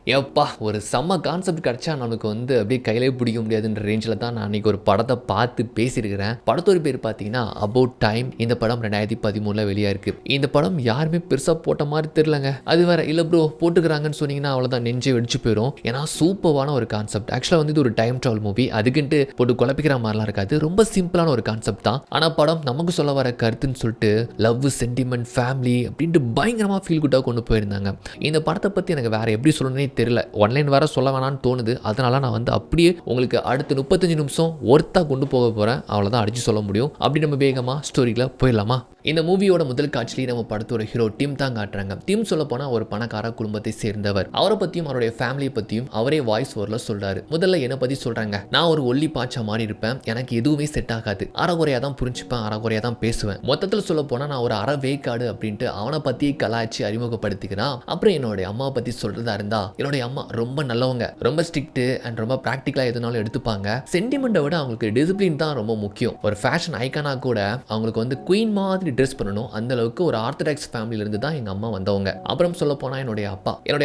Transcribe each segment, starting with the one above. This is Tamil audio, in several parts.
எப்பா ஒரு செம்ம கான்செப்ட் கிடைச்சா நமக்கு வந்து அப்படியே கையிலே பிடிக்க முடியாதுன்ற ரேஞ்சில் தான் நான் அன்றைக்கி ஒரு படத்தை பார்த்து பேசியிருக்கிறேன். படத்தோட பேர் பார்த்தீங்கன்னா அபவுட் டைம். இந்த படம் 2013 வெளியாக இருக்குது. இந்த படம் யாருமே பெருசாக போட்ட மாதிரி தெரிலங்க. அது வேற இல்லை ப்ரோ போட்டுக்கிறாங்கன்னு சொன்னீங்கன்னா அவ்வளோதான் நெஞ்சு வெடிச்சு போயிடும். ஏன்னா சூப்பரான ஒரு கான்செப்ட். ஆக்சுவலாக வந்து இது ஒரு டைம் ட்ராவல் மூவி. அதுக்குன்ட்டு போட்டு குழப்பிக்கிற மாதிரிலாம் இருக்காது. ரொம்ப சிம்பிளான ஒரு கான்செப்ட் தான். ஆனால் படம் நமக்கு சொல்ல வர கருத்துன்னு சொல்லிட்டு லவ், சென்டிமெண்ட், ஃபேமிலி அப்படின்ட்டு பயங்கரமாக ஃபீல் குட்டாக கொண்டு போயிருந்தாங்க. இந்த படத்தை பற்றி எனக்கு வேறு எப்படி சொல்லணும்னே தெரியல. ஒன்லைன் வேற சொல்ல வேணான்னு தோணுது. அதனால நான் வந்து அப்படியே உங்களுக்கு அடுத்த 35 நிமிஷம் ஒர்த்தாக கொண்டு போக போகிறேன். அவ்வளோதான் அடித்து சொல்ல முடியும். அப்படி நம்ம வேகமாக ஸ்டோரியில் போயிடலாமா? இந்த மூவியோட முதல் காட்சியிலேயே நம்ம படத்தோட ஹீரோ டிம் தான் காட்டுறாங்க. டிம் சொல்ல போனால் ஒரு பணக்கார குடும்பத்தை சேர்ந்தவர். அவரை பற்றியும் அவருடைய ஃபேமிலியை பற்றியும் அவரே வாய்ஸ் ஓவரில் சொல்கிறாரு. முதல்ல என்னை பற்றி சொல்கிறாங்க. நான் ஒரு ஒல்லி பாய்ச்சா மாதிரி இருப்பேன். எனக்கு எதுவுமே செட் ஆகாது. அறகுறையாக தான் புரிஞ்சுப்பேன், அறகுறையாக தான் பேசுவேன். மொத்தத்தில் சொல்ல போனால் நான் ஒரு அற வேக்காடு அப்படின்ட்டு அவனை பற்றி கலாய்ச்சி அறிமுகப்படுத்திக்கிறான். அப்புறம் என்னுடைய அம்மாவை பற்றி சொல்கிறதா இருந்தால் என்னுடைய அம்மா ரொம்ப நல்லவங்க, ரொம்ப ஸ்ட்ரிக்ட்டு அண்ட் ரொம்ப ப்ராக்டிக்கலாக எதுனாலும் எடுத்துப்பாங்க. சென்டிமெண்ட்டை விட அவங்களுக்கு டிசிப்ளின் தான் ரொம்ப முக்கியம். ஒரு ஃபேஷன் ஐக்கானா கூட அவங்களுக்கு வந்து குயின் மாதிரி ட்ரெஸ் பண்ணணும். அந்த அளவுக்கு ஒரு ஆர்த்தடாக்ஸ் ஃபேமிலியில இருந்து தான் எங்க அம்மா வந்தவங்க. அப்புறம் சொல்ல போனா என்னுடைய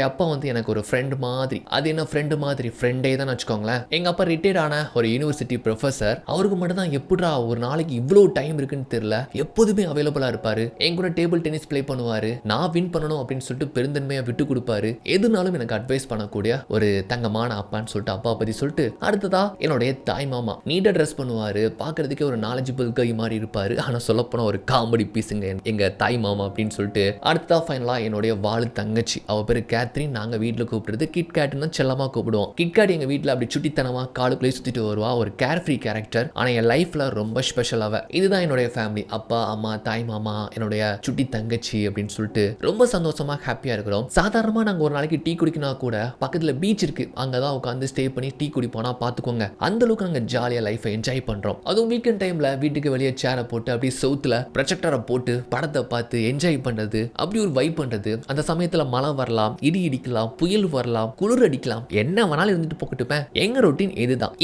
அப்பா வந்து எனக்கு ஒரு ஃப்ரெண்ட் மாதிரி. அது என்ன ஃப்ரெண்டு மாதிரி? ஃப்ரெண்டே தான் வச்சுக்கோங்களேன். எங்க அப்பா ரிட்டையர்ட் ஆன ஒரு யூனிவர்சிட்டி ப்ரொஃபசர். அவருக்கு மட்டும் தான் எப்படா ஒரு நாளைக்கு இவ்வளோ டைம் இருக்குன்னு தெரியல. எப்போதுமே அவைலபிளா இருப்பாரு. என் கூட டேபிள் டென்னிஸ் பிளே பண்ணுவாரு. நான் வின் பண்ணணும் அப்படின்னு சொல்லிட்டு பெருந்தன்மையா விட்டு கொடுப்பாரு. எதுனாலும் எனக்கு அட்வைஸ் பண்ணக்கூடிய ஒரு தங்கமான அப்பான்னு சொல்லிட்டு அப்பா பத்தி சொல்லிட்டு அடுத்ததா என்னுடைய தாய் மாமா. நீட்டா ட்ரெஸ் பண்ணுவாரு. பாக்குறதுக்கே ஒரு நாலேஜபிள் கை மாதிரி இருப்பாரு. ஆனா சொல்ல போனா ஒரு காமெடி பீஸுங்க எங்க தாய் மாமா அப்படின்னு சொல்லிட்டு. அடுத்ததா ஃபைனலா என்னுடைய வாழு தங்கச்சி. அவ பேரு கேத்ரின். நாங்க வீட்டில் கூப்பிடுறது கிட்கேட்னு செல்லமா கூப்பிடுவோம். கிட்கேட் எங்க வீட்டில் அப்படி சுட்டித்தனமா காலுக்குள்ளே சுத்திட்டு வருவா. ஒரு கேர் ஃப்ரீ கேரக்டர். ஆனா என் லைஃப்ல ரொம்ப ஸ்பெஷல் அவ. இதுதான் என்னுடைய ஃபேமிலி. அப்பா, அம்மா, தாய் மாமா, என்னுடைய சுட்டி தங்கச்சி அப்படின்னு சொல்லிட்டு ரொம்ப சந்தோஷமா ஹாப்பியா இருக்கிறோம். சாதாரணமா நாங்க ஒரு நாளைக்கு டீ குடிக்கணும் கூட பக்கத்துல பீச் இருக்கு. அங்கதான் உட்காந்து ஸ்டே பண்ணி டீ குடிப்போனா பாத்துக்கோங்க. அந்த அளவுக்கு நாங்க ஜாலியா லைஃபை என்ஜாய் பண்றோம். அதுவும் வீக்கெண்ட் டைம்ல வீட்டுக்கு வெளியே சேரை போட்டு அப்படி சவுத்துல ப்ரொஜெக்டரை போட்டு படத்தை பார்த்து என்ஜாய் பண்றது, அப்படி ஒரு வைப் பண்றது. அந்த சமயத்துல மழை வரலாம், இடி இடிக்கலாம், புயல் வரலாம், குளிர் அடிக்கலாம், என்ன வேணாலும் இருந்துட்டு போட்டுப்பேன். எங்க ரொட்டீன்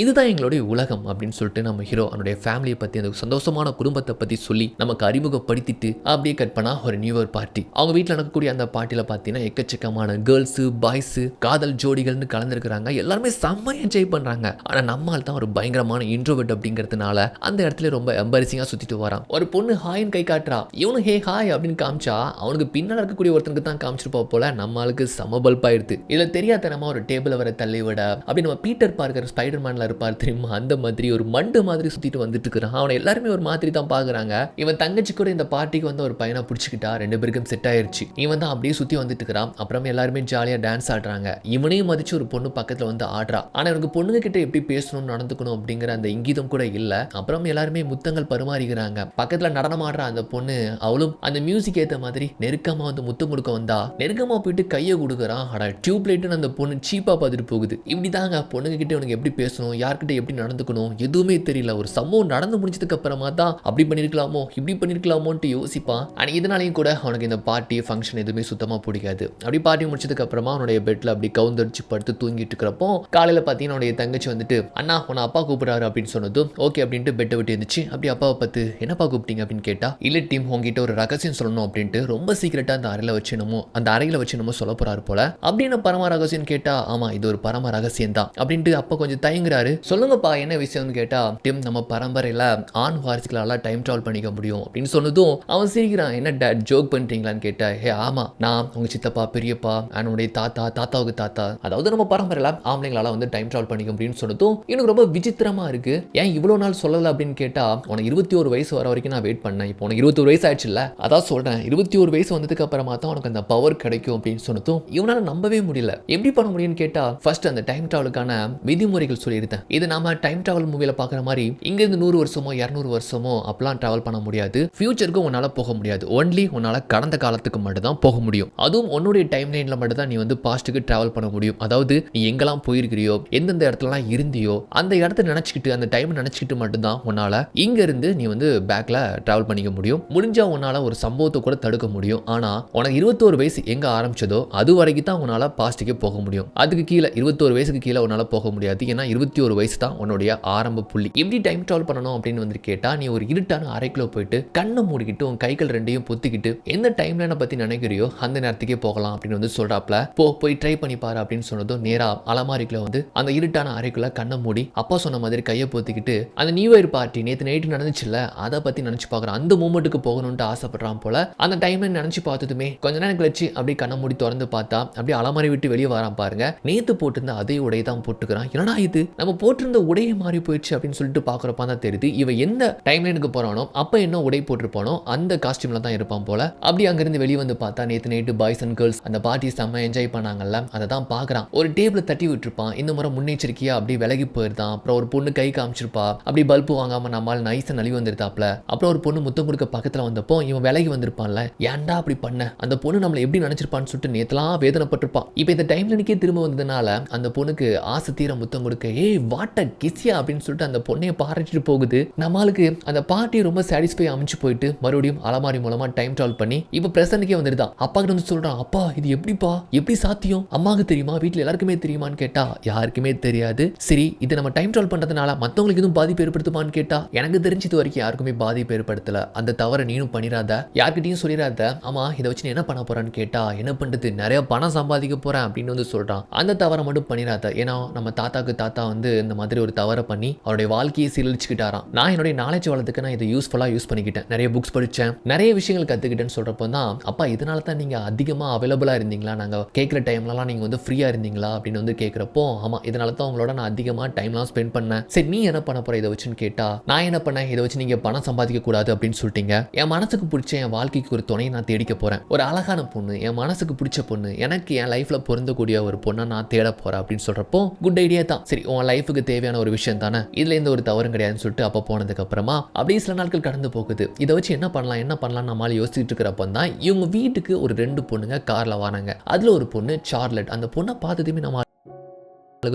இதுதான் எங்களுடைய உலகம் அப்படின்னு சொல்லிட்டு நம்ம ஹீரோ அவனுடைய ஃபேமிலியை பத்தி, அந்த சந்தோஷமான குடும்பத்தை பத்தி சொல்லி நமக்கு அறிமுகப்படுத்திட்டு அப்படியே கட் பண்ணா ஒரு நியூ இயர் பார்ட்டி. அவங்க வீட்டில் நடக்கக்கூடிய அந்த பார்ட்டியில பார்த்தீங்கன்னா எக்கச்சக்கமான கேர்ள்ஸ், பாய்ஸ், காதல் ஜோடிகள்னு கலந்துருக்கிறாங்க. எல்லாருமே செம்ம என்ஜாய் பண்றாங்க. ஆனா நம்மால் தான் ஒரு பயங்கரமான இன்ட்ரோவர்ட் அப்படிங்கிறதுனால அந்த இடத்துல ரொம்ப எம்பரசிங்கா சுத்திட்டு வரான். ஒரு பொண்ணு ஹாய்னு கை காட்டுறா. இவனு ஹே ஹாய் அப்படின்னு காமிச்சா அவனுக்கு பின்னால் இருக்கக்கூடிய ஒருத்தனுக்கு தான் காமிச்சிருப்பா போல. நம்மளுக்கு சம பல்பாயிடுது. இதுல தெரியாதனமா ஒரு டேபிள வர தள்ளி விட அப்படி நம்ம பீட்டர் பார்க்கர் ஸ்பைடர்மேன்ல இருப்பார் தெரியுமா, அந்த மாதிரி ஒரு மண்டு மாதிரி சுத்திட்டு வந்துட்டு இருக்கிறான். அவனை எல்லாருமே ஒரு மாதிரி தான் பாக்குறாங்க. இவன் தங்கச்சி கூட இந்த பார்ட்டிக்கு வந்து ஒரு பையனை பிடிச்சிக்கிட்டா. ரெண்டு பேருக்கும் செட் ஆயிருச்சு. இவன் தான் அப்படியே சுத்தி வந்துட்டு இருக்கிறான். அப்புறம் எல்லாருமே ஜாலியா டான்ஸ் ஆடுறாங்க. இவனையும் மதிச்சு ஒரு பொண்ணு பக்கத்துல வந்து ஆடுறா. ஆனா எனக்கு பொண்ணுங்க கிட்ட எப்படி பேசணும், நடந்துக்கணும் அப்படிங்கிற அந்த இங்கீதம் கூட இல்ல. அப்புறம் எல்லாருமே முத்தங்கள் பரிமாறிக்கிறாங்க. பக்கத்துல நடனம் ஆடுற அந்த பொண்ணு அவளும் அந்த மியூசிக் ஏத்த மாதிரி நெருக்கமா வந்து முத்தம் கொடுக்க வந்தா. நெருக்கமா போயிட்டு கையை கொடுக்குறான். அட டியூப் லைட்னு அந்த பொண்ணு சீப்பா பார்த்துட்டு போகுது. இப்படிதாங்க பொண்ணுங்க கிட்ட உனக்கு எப்படி பேசணும், யார்கிட்ட எப்படி நடந்துக்கணும் எதுவுமே தெரியல. ஒரு சம்பவம் நடந்து முடிஞ்சதுக்கு அப்புறமா தான் அப்படி பண்ணிருக்கலாமோ இப்படி பண்ணிருக்கலாமோன்ட்டு யோசிப்பான். ஆனா இதனாலையும் கூட அவனுக்கு இந்த பார்ட்டி ஃபங்க்ஷன் எதுவுமே சுத்தமா பிடிக்காது. அப்படி பார்ட்டி முடிச்சதுக்கு அப்புறமா அவனுடைய பெட்ல அப்படி கவுந்தடிச்சு படுத்து தூங்கிட்டு இருக்கிறப்போ காலையில பார்த்தீங்கன்னா அவனுடைய தங்கச்சி வந்துட்டு அண்ணா உன்னை அப்பா கூப்பிடுறாரு அப்படின்னு சொன்னதும் ஓகே அப்படின்ட்டு பெட்டை விட்டு இருந்துச்சு. அப்படி அப்பாவை பார்த்து என்னப்பா கூப்பிட்டீங்க அப்படின்னு கேட்டா, இல்ல டீம் உங்ககிட்ட ஒரு ரகசியம் சொல்லணும் அப்படின்ட்டு ரொம்ப சீக்கிரட்டா அந்த அறையில வச்சு என்னமோ சொல்ல போறாரு போல. அப்படின்னு பரம ரகசியம் கேட்டா, ஆமா இது ஒரு பரம ரகசியம் தான் அப்படின்ட்டு அப்பா கொஞ்சம் தயங்குறாரு. சொல்லுங்கப்பா என்ன விஷயம்னு கேட்டா, டிம் நம்ம பரம்பரையில ஆண் வாரிசுகளால டைம் டிராவல் பண்ணிக்க முடியும் அப்படின்னு சொன்னதும் அவன் சிரிக்கிறான். என்ன டேட் ஜோக் பண்றீங்களான்னு கேட்டா, ஹே ஆமா நான் உங்க சித்தப்பா, பெரியப்பா, என்னுடைய தாத்தாவுக்கு தாத்தா, அதாவது நம்ம பரம்பரையில ஆம்பளைங்களால வந்து டைம் டிராவல் பண்ணிக்க முடியும்னு சொன்னதும் எனக்கு ரொம்ப விசித்திரமா இருக்கு. ஏன் இவ்வளவு நாள் சொல்லல அப்படின்னு கேட்டா, உனக்கு 21 வயசு வர வரைக்கும் நான் வெயிட் பண்ணேன். இப்போ உனக்கு 21 வயசு ஆயிடுச்சுல்ல, அதான் சொல்றேன் 21 வயசு வந்ததுக்கு அப்புறமா தான் உனக்கு அந்த பவர் கிடைக்கும் அப்படின்னு சொன்னதும் இவனால நம்பவே முடியல. எப்படி பண்ண முடியும்னு கேட்டா, ஃபர்ஸ்ட் அந்த டைம் டிராவலுக்கான விதிமுறைகள் சொல்லியிருந்தேன். இது நாம டைம் டிராவல் மூவில பாக்குற மாதிரி இங்க இருந்து 100 வருஷமோ 200 வருஷமோ அப்பெல்லாம் டிராவல் பண்ண முடியாது. ஃபியூச்சருக்கு உன்னால போக முடியாது. ஒன்லி உன்னால கடந்த காலத்துக்கு மட்டும் தான் போக முடியும். அதுவும் உன்னுடைய டைம் லைன்ல மட்டும் தான் நீ வந்து பாஸ்ட்டுக்கு டிராவல் பண்ண முடியும். அதாவது நீ எங்கெல்லாம் போயிருக்கிறியோ, எந்தெந்த இடத்துலலாம் இருந்தியோ அந்த இடத்த நினைச்சுக்கிட்டு, அந்த டைம் நினைச்சுக்கிட்டு மட்டும்தான் உன்னால இங்க இருந்து நீ வந்து பேக்ல டிராவல் பண்ணிக்க முடியும். முடிஞ்சா உன்னால ஒரு சம்பவத்தை கூட தடுக்க முடியும். ஆனா உனக்கு 21 வயசு எங்க ஆரம்பிச்சதோ அது வரைக்கும் தான் உன்னால பாஸ்ட்டுக்கே போக முடியும். அதுக்கு கீழே 21 வயசுக்கு கீழே உன்னால போக முடியாது. ஏன்னா 21 வயசு தான் உன்னுடைய ஆரம்ப புள்ளி. எப்படி டைம் டிராவல் பண்ணணும் அப்படின்னு வந்து கேட்டா, நீ ஒரு இருட்டான அறைக்குள்ள போயிட்டு கண்ணை மூடிக்கிட்டு உன் கைகள் ரெண்டையும் பொத்திக்கிட்டு எந்த டைம் லைனை பத்தி நினைக்கிறியோ அந்த நேரத்துக்கே போகலாம் அப்படின்னு வந்து சொல்றாப்ல. போய் ட்ரை பண்ணி பாரு அப்படின்னு சொன்னதும் நேரா அலமாரிக்குள்ள வந்து அந்த இருட்டான அறைக்குள்ள கண்ணை மூடி அப்பா சொன்ன மாதிரி கையை போத்திக்கிட்டு அந்த நியூ இயர் பார்ட்டி நேற்று நைட்டு நடந்துச்சுல்ல அதை பத்தி நினைச்சு பார்க்குறான். அந்த மூமெண்ட்டுக்கு போகணும்னு ஆசைப்படுறான் போல. அந்த டைம்ல நினைச்சு பார்த்ததுமே கொஞ்ச நேரம் கழிச்சு அப்படியே கண்ணை மூடி திறந்து பார்த்தா அப்படியே அலமாரி விட்டு வெளியே வரான் பாருங்க. நேத்து போட்டிருந்த அதே உடையை தான் போட்டுக்கிறான். என்னடா இது நம்ம போட்டிருந்த உடையை மாறி போயிடுச்சு அப்படின்னு சொல்லிட்டு பாக்குறப்ப தான் தெரியுது இவன் எந்த டைம்லைனுக்கு போறானோ அப்ப என்ன உடை போட்டிருப்பானோ அந்த காஸ்டியூம்ல தான் இருப்பான் போல. அப்படி அங்கிருந்து வெளியே வந்து பார்த்தா நேற்று நைட்டு பாய்ஸ் அண்ட் கேர்ள்ஸ் அந்த பார்ட்டி செம்ம என்ஜாய் பண்ணாங்கல்ல அதை தான் பாக்குறான். ஒரு டேபிள் தட்டி விட்டுருப்பான். இந்த முறை முன்னெச்சரிக்கையா அப்படி விலகி போயிருந்தான். அப்புறம் ஒரு பொண்ணு கை காமிச்சிருப்பா. அப்படி பல்பு வாங்காம நம்மால் நைஸா நழுவி வந்திருந்தாப்ல. அப்புறம் ஒரு பொண்ணு முத்தம் கொடுக்க பக்கத்துல வந்தப்போ இவன் விலகி வந்திருப்பான்ல. ஏன்டா அப்படி பண்ண அந்த பொண்ணு நம்மளை எப்படி நினைச்சிருப்பான்னு சொல்லிட்டு நேத்தலாம் வேதனைப்பட்டிருப்பான். இப்போ இந்த டைம்லைனுக்கே திரும்ப வந்ததுனால அந்த பொண்ணுக்கு ஆசை தீர முத்தம் கொடுக்க ஏய் வாட்ட கிசியா அப்படின்னு சொல்லிட்டு அந்த பொண்ணையை பாராட்டிட்டு போகுது. நம்மளுக்கு அந்த பார்ட்டி ரொம்ப சாட்டிஸ்ஃபை அமைச்சு போயிட்டு மறுபடியும் அலமாரி மூலமா டைம் டிராவல் பண்ணி இப்போ பிரசன்ட்கே வந்துருதான். அப்பா கிட்ட வந்து சொல்றான், அப்பா இது எப்படிப்பா எப்படி சாத்தியம், அம்மாவுக்கு தெரியுமா, வீட்டில் எல்லாருக்குமே தெரியுமான்னு கேட்டா யாருக்குமே தெரியாது. சரி இது நம்ம டைம் டிராவல் பண்றதுனால மற்றவங்களுக்கு எதுவும் பாதிப்பு ஏற்படுத்துமான்னு கேட்டா எனக்கு தெரிஞ்சது வரைக்கும் யாருக்குமே பாதிப்பு ஏற்படுத்தல. அந்த தவறை நீனும் பண்ணிடாத, யார்கிட்டையும் சொல்லிடாத. ஆமா இதை வச்சு நீ என்ன பண்ண போறான்னு கேட்டா என்ன பண்றது நிறைய பணம் சம்பாதிக்க போறேன் அப்படின்னு வந்து சொல்றான். அந்த தவறை மட்டும் பண்ணிடாத. ஏன்னா நம்ம தாத்தா வந்து இந்த மாதிரி ஒரு தவறை பண்ணி அவருடைய வாழ்க்கையை சீரழிச்சுக்கிட்டாராம். நான் என்னுடைய நாலேஜ் வளர்த்துக்கு நான் இதை யூஸ்ஃபுல்லா யூஸ் பண்ணிக்கிட்டேன், நிறைய புக்ஸ் படிச்சேன், நிறைய விஷயங்கள் கத்துக்கிட்டேன்னு சொல்றப்போ தான் அப்பா இதனால தான் நீங்க அதிகமா அவைலபிளா இருந்தீங்களா, நாங்க கேட்குற டைம்லலாம் நீங்க வந்து ஃப்ரீயா இருந்தீங்களா அப்படின்னு வந்து கேட்குறப்போ ஆமா இதனால தான் உங்களோட நான் அதிகமா டைம்லாம் ஸ்பெண்ட் பண்ணேன். சரி நீ என்ன பண்ண போற இதை வச்சுன்னு கேட்டா நான் என்ன பண்ணேன், இதை வச்சு நீங்க பணம் சம்பாதிக்க கூடாது அப்படின்னு சொல்லிட்டீங்க. என் மனசுக்கு பிடிச்ச என் வாழ்க்கைக்கு ஒரு துணையை நான் தேடிக்க போறேன். ஒரு அழகான பொண்ணு, என் மனசுக்கு பிடிச்ச பொண்ணு, எனக்கு என் லைஃப்ல பொருந்தக்கூடிய ஒரு பொண்ணை நான் தேட போறேன் அப்படின்னு சொல்றப்போ குட் ஐடியா தான். சரி உன் லைஃபுக்கு தேவையான ஒரு விஷயம் தானே, இதுல எந்த ஒரு தவறும் கிடையாதுன்னு சொல்லிட்டு அப்ப போனதுக்கு அப்புறமா அப்படியே சில நாட்கள் கடந்து போகுது. இதை வச்சு என்ன பண்ணலாம் நம்மளால யோசிச்சுட்டு இருக்கிறப்ப தான் இவங்க வீட்டுக்கு ஒரு 2 பொண்ணுங்க கார்ல வராங்க. அதுல ஒரு பொண்ணு சார்லட். அந்த பொண்ணை பார்த்ததுமே நம்ம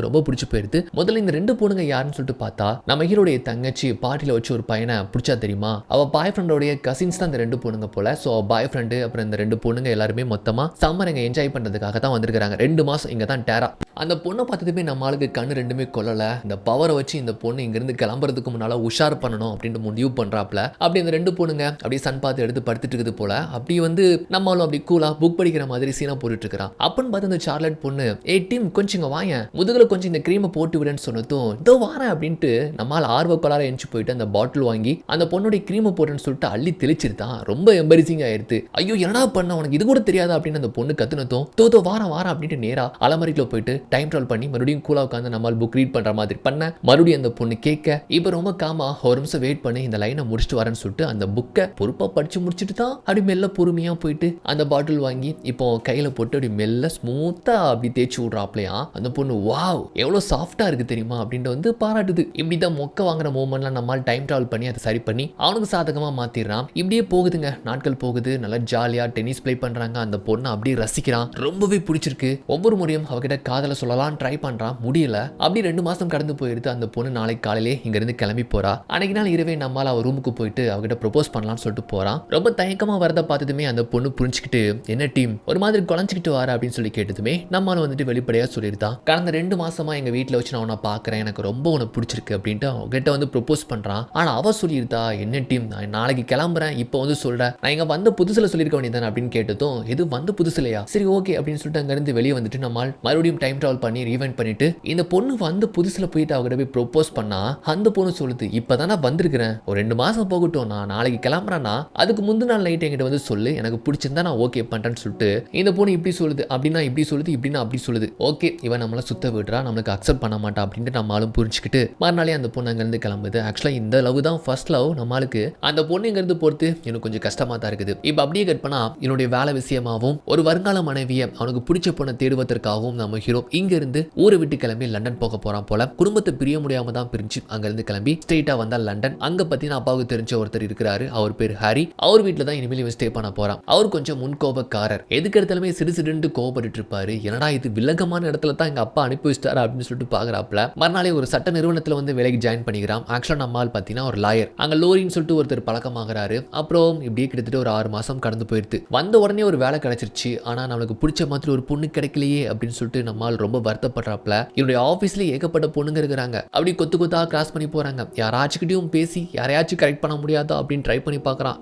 ரொம்ப பிடிச்சி போயிருது. முதல்ல இந்த 2 பொண்ணுங்க யாருன்னு சொல்லிட்டு பார்த்தா நம்ம ஹீரோடைய தங்கச்சி பார்ட்டில வச்சு ஒரு பையனை பிடிச்சா தெரியுமா, அவ பாய் ஃப்ரெண்டோடைய கசின்ஸ் தான் இந்த 2 பொண்ணுங்க போல. ஸோ பாய் ஃப்ரெண்டு அப்புறம் இந்த 2 பொண்ணுங்க எல்லாருமே மொத்தமா சம்மர் இங்க என்ஜாய் பண்றதுக்காக தான் வந்திருக்காங்க. 2 மாசம் இங்க தான் டேரா. அந்த பொண்ணை பார்த்ததுமே நம்ம ஆளுக்கு கண்ணு ரெண்டுமே கொல்லல. இந்த பவரை வச்சு இந்த பொண்ணு இங்கிருந்து கிளம்புறதுக்கு முன்னால உஷார் பண்ணணும் அப்படின்ட்டு முடிவு பண்றாப்ல. அப்படி அந்த 2 பொண்ணுங்க அப்படியே சன் பார்த்து எடுத்து படுத்துட்டு இருக்குது போல. அப்படி வந்து நம்மளும் அப்படி கூலா புக் படிக்கிற மாதிரி சீனா போட்டுட்டு இருக்கிறான். அப்பன்னு பார்த்து அந்த சார்லட் பொண்ணு ஏய் டீம் கொஞ்சம் வாங்க முதுகுல கொஞ்சம் இந்த கிரீமை போட்டு விடுன்னு சொன்னதும் இதோ வாரேன் அப்படின்ட்டு நம்மால் ஆர்வக்கொள்ளார எஞ்சி போயிட்டு அந்த பாட்டில் வாங்கி அந்த பொண்ணுடைய கிரீமை போட்டுன்னு சொல்லிட்டு அள்ளி தெளிச்சிருந்தான். ரொம்ப எம்பரிசிங் ஆயிடுது. ஐயோ என்னடா பண்ண உனக்கு இது கூட தெரியாதா அப்படின்னு அந்த பொண்ணு கத்துனதும் தோ வாரம் அப்படின்ட்டு நேரா அலமாரிக்குள்ள போயிட்டு டைம் ட்ராவல் பண்ணி மறுபடியும் கூலா உட்காந்து நம்மால் புக் ரீட் பண்ற மாதிரி பண்ண மறுபடியும் அந்த பொண்ணு கேட்க இப்போ ரொம்ப காமா ஒரு நிமிஷம் வெயிட் பண்ணி இந்த லைனை முடிச்சுட்டு வரேன்னு சொல்லிட்டு அந்த புக்கை பொறுப்பா படிச்சு முடிச்சுட்டு தான் அப்படி மெல்ல பொறுமையா போயிட்டு அந்த பாட்டில் வாங்கி இப்போ கையில போட்டு அப்படி மெல்ல ஸ்மூத்தா அப்படி தேய்ச்சி விடுறாப்லையா. அந்த பொண்ணு வாவ் எவ்வளோ சாஃப்டா இருக்கு தெரியுமா அப்படின்ட்டு வந்து பாராட்டுது. இப்படிதான் மொக்க வாங்குற மூமெண்ட்லாம் நம்மால் டைம் டிராவல் பண்ணி அதை சரி பண்ணி அவனுக்கு சாதகமா மாத்திடுறான். இப்படியே போகுதுங்க, நாட்கள் போகுது. நல்லா ஜாலியா டென்னிஸ் பிளே பண்றாங்க. அந்த பொண்ணு அப்படியே ரசிக்கிறான், ரொம்பவே பிடிச்சிருக்கு. ஒவ்வொரு முறையும் அவகிட்ட காதல சொல்லலாம் ட்ரை பண்றான், முடியல. அப்படி 2 மாசம் கடந்து போயிடுது. அந்த பொண்ணு நாளைக்கு காலையிலே இங்க இருந்து கிளம்பி போறா. அன்னைக்கு நாள் இரவே நம்மால் அவ ரூமுக்கு போயிட்டு அவகிட்ட ப்ரொபோஸ் பண்ணலாம்னு சொல்லிட்டு போறான். ரொம்ப தயக்கமா வரத பார்த்ததுமே அந்த பொண்ணு புரிஞ்சுக்கிட்டு என்ன டீம் ஒரு மாதிரி குழஞ்சிக்கிட்டு வர அப்படின்னு சொல்லி கேட்டதுமே நம்மால வந்துட்டு வெளிப்படையா சொல்லியிருந்தான், கடந்த 2 மாசமா எங்க வீட்டில் வச்சு நான் உன்னை பார்க்குறேன், எனக்கு ரொம்ப உனக்கு பிடிச்சிருக்கு அப்படின்ட்டு அவகிட்ட வந்து ப்ரொபோஸ் பண்ணுறான். ஆனால் அவ சொல்லியிருந்தா என்ன டீம் நான் நாளைக்கு கிளம்புறேன், இப்போ வந்து சொல்கிறேன், நான் இங்கே வந்த புதுசில் சொல்லியிருக்க வேண்டியதானே அப்படின்னு கேட்டதும் எது வந்து புதுசுலையா, சரி ஓகே அப்படின்னு சொல்லிட்டு அங்கேருந்து வெளியே வந்துட்டு நம்மால் மறுபடியும் டைம் ட்ராவல் பண்ணி ரீவைண்ட் பண்ணிட்டு இந்த பொண்ணு வந்து புதுசில் போயிட்டு அவகிட்ட போய் ப்ரொபோஸ் பண்ணா. அந்த பொண்ணு சொல்லுது இப்போ தானே வந்திருக்கிறேன், ஒரு 2 மாதம் போகட்டும், நான் நாளைக்கு கிளம்புறேன்னா அதுக்கு முந்தின நாள் நைட் என்கிட்ட வந்து சொல்லு, எனக்கு பிடிச்சிருந்தா நான் ஓகே பண்ணுறேன்னு சொல்லிட்டு இந்த பொண்ணு இப்படி சொல்லுது, அப்படின்னா இப்படி சொல்லுது, இப்படின்னா அப்படி சொல்லுது. ஓகே இவன் நம்மளை சுத்த விடுறா, நம்மளுக்கு அக்செப்ட் பண்ண மாட்டா அப்படின்ட்டு நம்மளும் புரிஞ்சுக்கிட்டு மறுநாளே அந்த பொண்ணு அங்கேருந்து கிளம்புது. ஆக்சுவலாக இந்த லவ் தான் ஃபர்ஸ்ட் லவ். நம்மளுக்கு அந்த பொண்ணு இங்கேருந்து போகிறது எனக்கு கொஞ்சம் கஷ்டமாக தான் இருக்குது. இப்போ அப்படியே கட் பண்ணா என்னுடைய வேலை விஷயமாகவும் ஒரு வருங்கால மனைவியை அவனுக்கு பிடிச்ச பொண்ணை தேடுவதற்காகவும் நம்ம ஹீரோ இங்கிருந்து ஊரை விட்டு கிளம்பி லண்டன் போக போறான் போல. குடும்பத்தை பிரிய முடியாம தான் பிரிஞ்சு அங்கிருந்து கிளம்பி ஸ்ட்ரெயிட்டா வந்தா லண்டன். அங்க பத்தின அப்பாவுக்கு தெரிஞ்ச ஒருத்தர் இருக்கிறாரு, அவர் பேர் ஹாரி. அவர் வீட்டில் தான் இனிமேல் ஸ்டே பண்ண போறான். அவர் கொஞ்சம் முன்கோபக்காரர், எதுக்கு இடத்துலமே சிடு கோபப்பட்டு இருப்பாரு. என்னடா இது வில்லங்கமான இடத்துல தான் எங்க அப்பா அனுப்பி வச்சிட்டாரு அப்படின்னு சொல்லிட்டு பாக்குறாப்ல. மறுநாளே ஒரு சட்ட நிறுவனத்தில் வந்து வேலைக்கு ஜாயின் பண்ணிக்கிறான். ஆக்சுவலா நம்மால் பார்த்தீங்கன்னா ஒரு லாயர், அங்க லோரின்னு சொல்லிட்டு ஒருத்தர் பழக்கமாகறாரு. அப்புறம் இப்படியே கிட்டத்தட்ட ஒரு 6 மாசம் கடந்து போயிடுது. வந்த உடனே ஒரு வேலை கிடைச்சிருச்சு, ஆனா நம்மளுக்கு பிடிச்ச மாதிரி ஒரு பொண்ணு கிடைக்கலையே அப்படின்னு சொல்லிட்டு நம்மால் ரொம்ப வருத்தப்படுறாப்ல. என்னுடைய ஆஃபீஸ்ல ஏகப்பட்ட பொண்ணுங்க இருக்கிறாங்க. அப்படி கொத்து கொத்தா கிராஸ் பண்ணி போறாங்க. யாராச்சுக்கிட்டையும் பேசி யாரையாச்சும் கரெக்ட் பண்ண முடியாதா அப்படின்னு ட்ரை பண்ணி பார்க்குறான்.